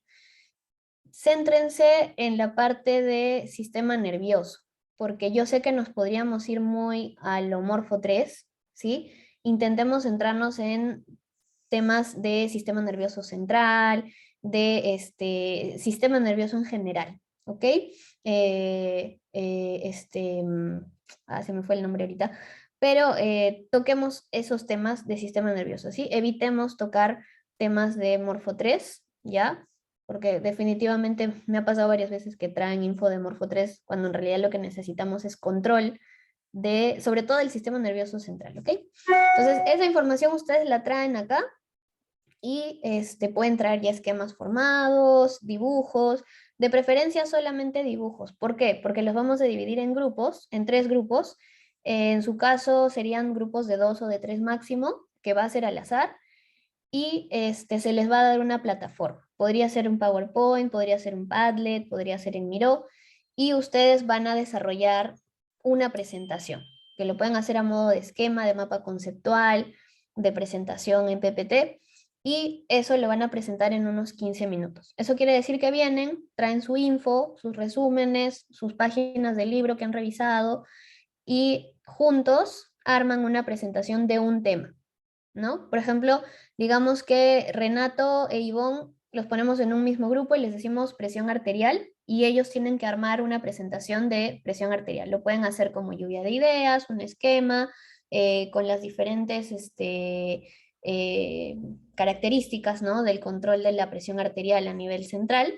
Céntrense en la parte de sistema nervioso, porque yo sé que nos podríamos ir muy al homorfo 3, ¿sí? Intentemos centrarnos en temas de sistema nervioso central, de sistema nervioso en general, ¿ok? Se me fue el nombre ahorita, pero toquemos esos temas de sistema nervioso, ¿sí? Evitemos tocar temas de morfo 3, ¿ya? Porque definitivamente me ha pasado varias veces que traen info de morfo 3 cuando en realidad lo que necesitamos es control sobre todo el sistema nervioso central, ¿ok? Entonces, esa información ustedes la traen acá y pueden traer ya esquemas formados, dibujos, de preferencia solamente dibujos. ¿Por qué? Porque los vamos a dividir en grupos, en 3 grupos. En su caso serían grupos de 2 o de 3 máximo, que va a ser al azar, y se les va a dar una plataforma. Podría ser un PowerPoint, podría ser un Padlet, podría ser en Miro, y ustedes van a desarrollar una presentación, que lo pueden hacer a modo de esquema, de mapa conceptual, de presentación en PPT, y eso lo van a presentar en unos 15 minutos. Eso quiere decir que vienen, traen su info, sus resúmenes, sus páginas del libro que han revisado, y juntos arman una presentación de un tema, ¿no? Por ejemplo, digamos que Renato e Ivonne los ponemos en un mismo grupo y les decimos presión arterial y ellos tienen que armar una presentación de presión arterial. Lo pueden hacer como lluvia de ideas, un esquema, con las diferentes características, ¿no? Del control de la presión arterial a nivel central.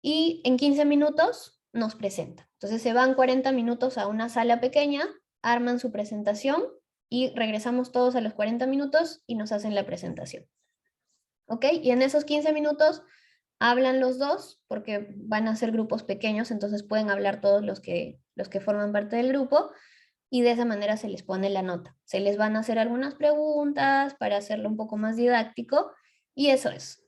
Y en 15 minutos nos presentan. Entonces se van 40 minutos a una sala pequeña, arman su presentación y regresamos todos a los 40 minutos y nos hacen la presentación. ¿Ok? Y en esos 15 minutos hablan los dos, porque van a ser grupos pequeños, entonces pueden hablar todos los que forman parte del grupo, y de esa manera se les pone la nota. Se les van a hacer algunas preguntas para hacerlo un poco más didáctico, y eso es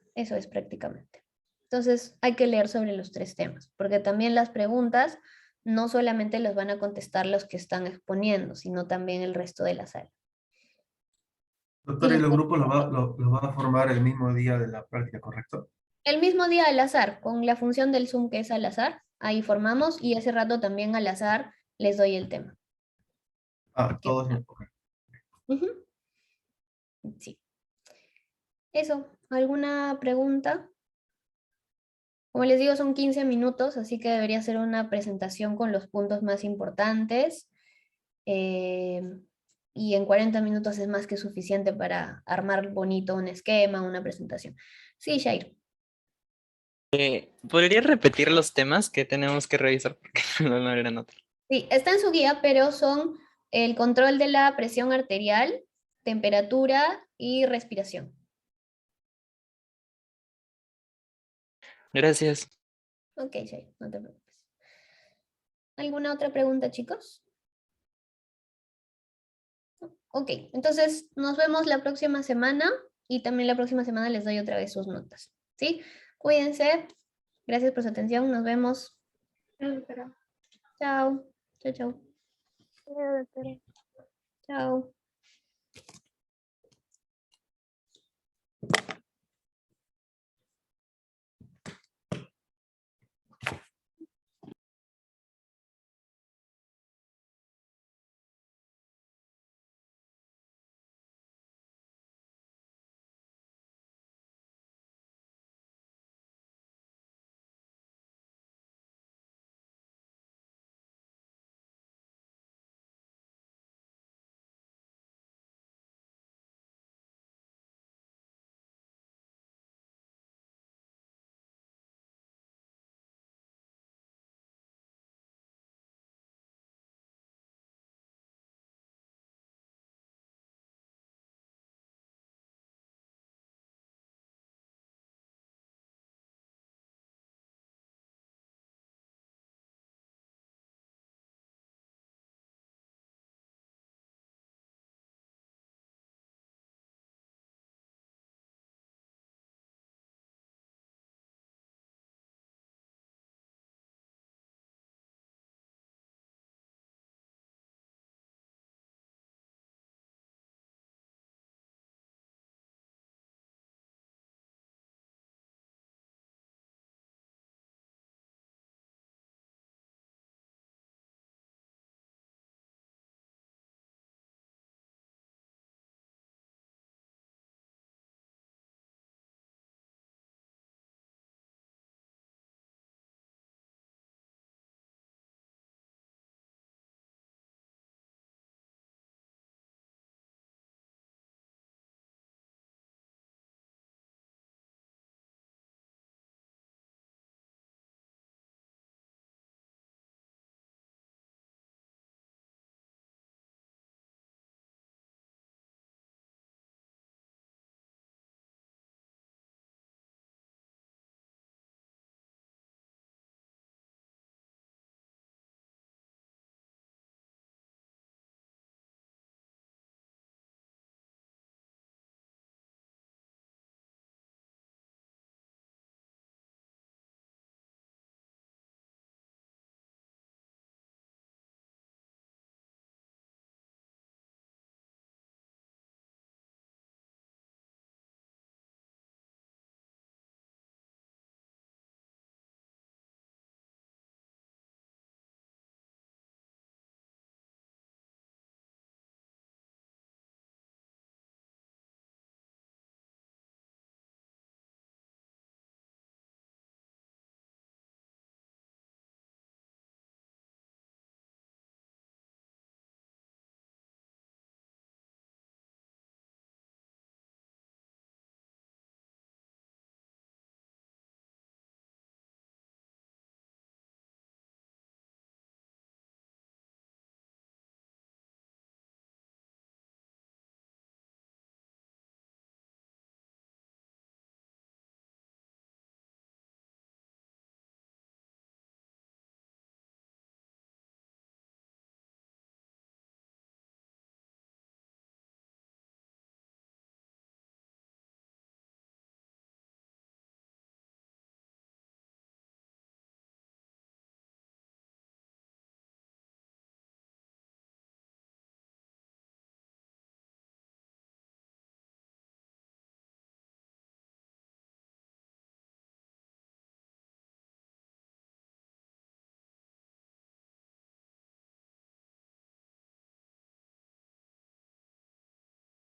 prácticamente. Entonces hay que leer sobre los 3 temas, porque también las preguntas no solamente los van a contestar los que están exponiendo, sino también el resto de la sala. Doctor, ¿y los grupos los va a formar el mismo día de la práctica, correcto? El mismo día al azar, con la función del Zoom que es al azar, ahí formamos y ese rato también al azar les doy el tema. Todos. Ok. Ujú. Sí. Eso, ¿alguna pregunta? Como les digo, son 15 minutos, así que debería ser una presentación con los puntos más importantes. Y en 40 minutos es más que suficiente para armar bonito un esquema, una presentación. Sí, Shair. ¿Podría repetir los temas que tenemos que revisar? Porque no eran otros. Sí, está en su guía, pero son el control de la presión arterial, temperatura y respiración. Gracias. Ok, Shair, no te preocupes. ¿Alguna otra pregunta, chicos? Ok, entonces nos vemos la próxima semana y también la próxima semana les doy otra vez sus notas. ¿Sí? Cuídense. Gracias por su atención. Nos vemos. Pero- Chao. Chao, chao. doctora. Chao.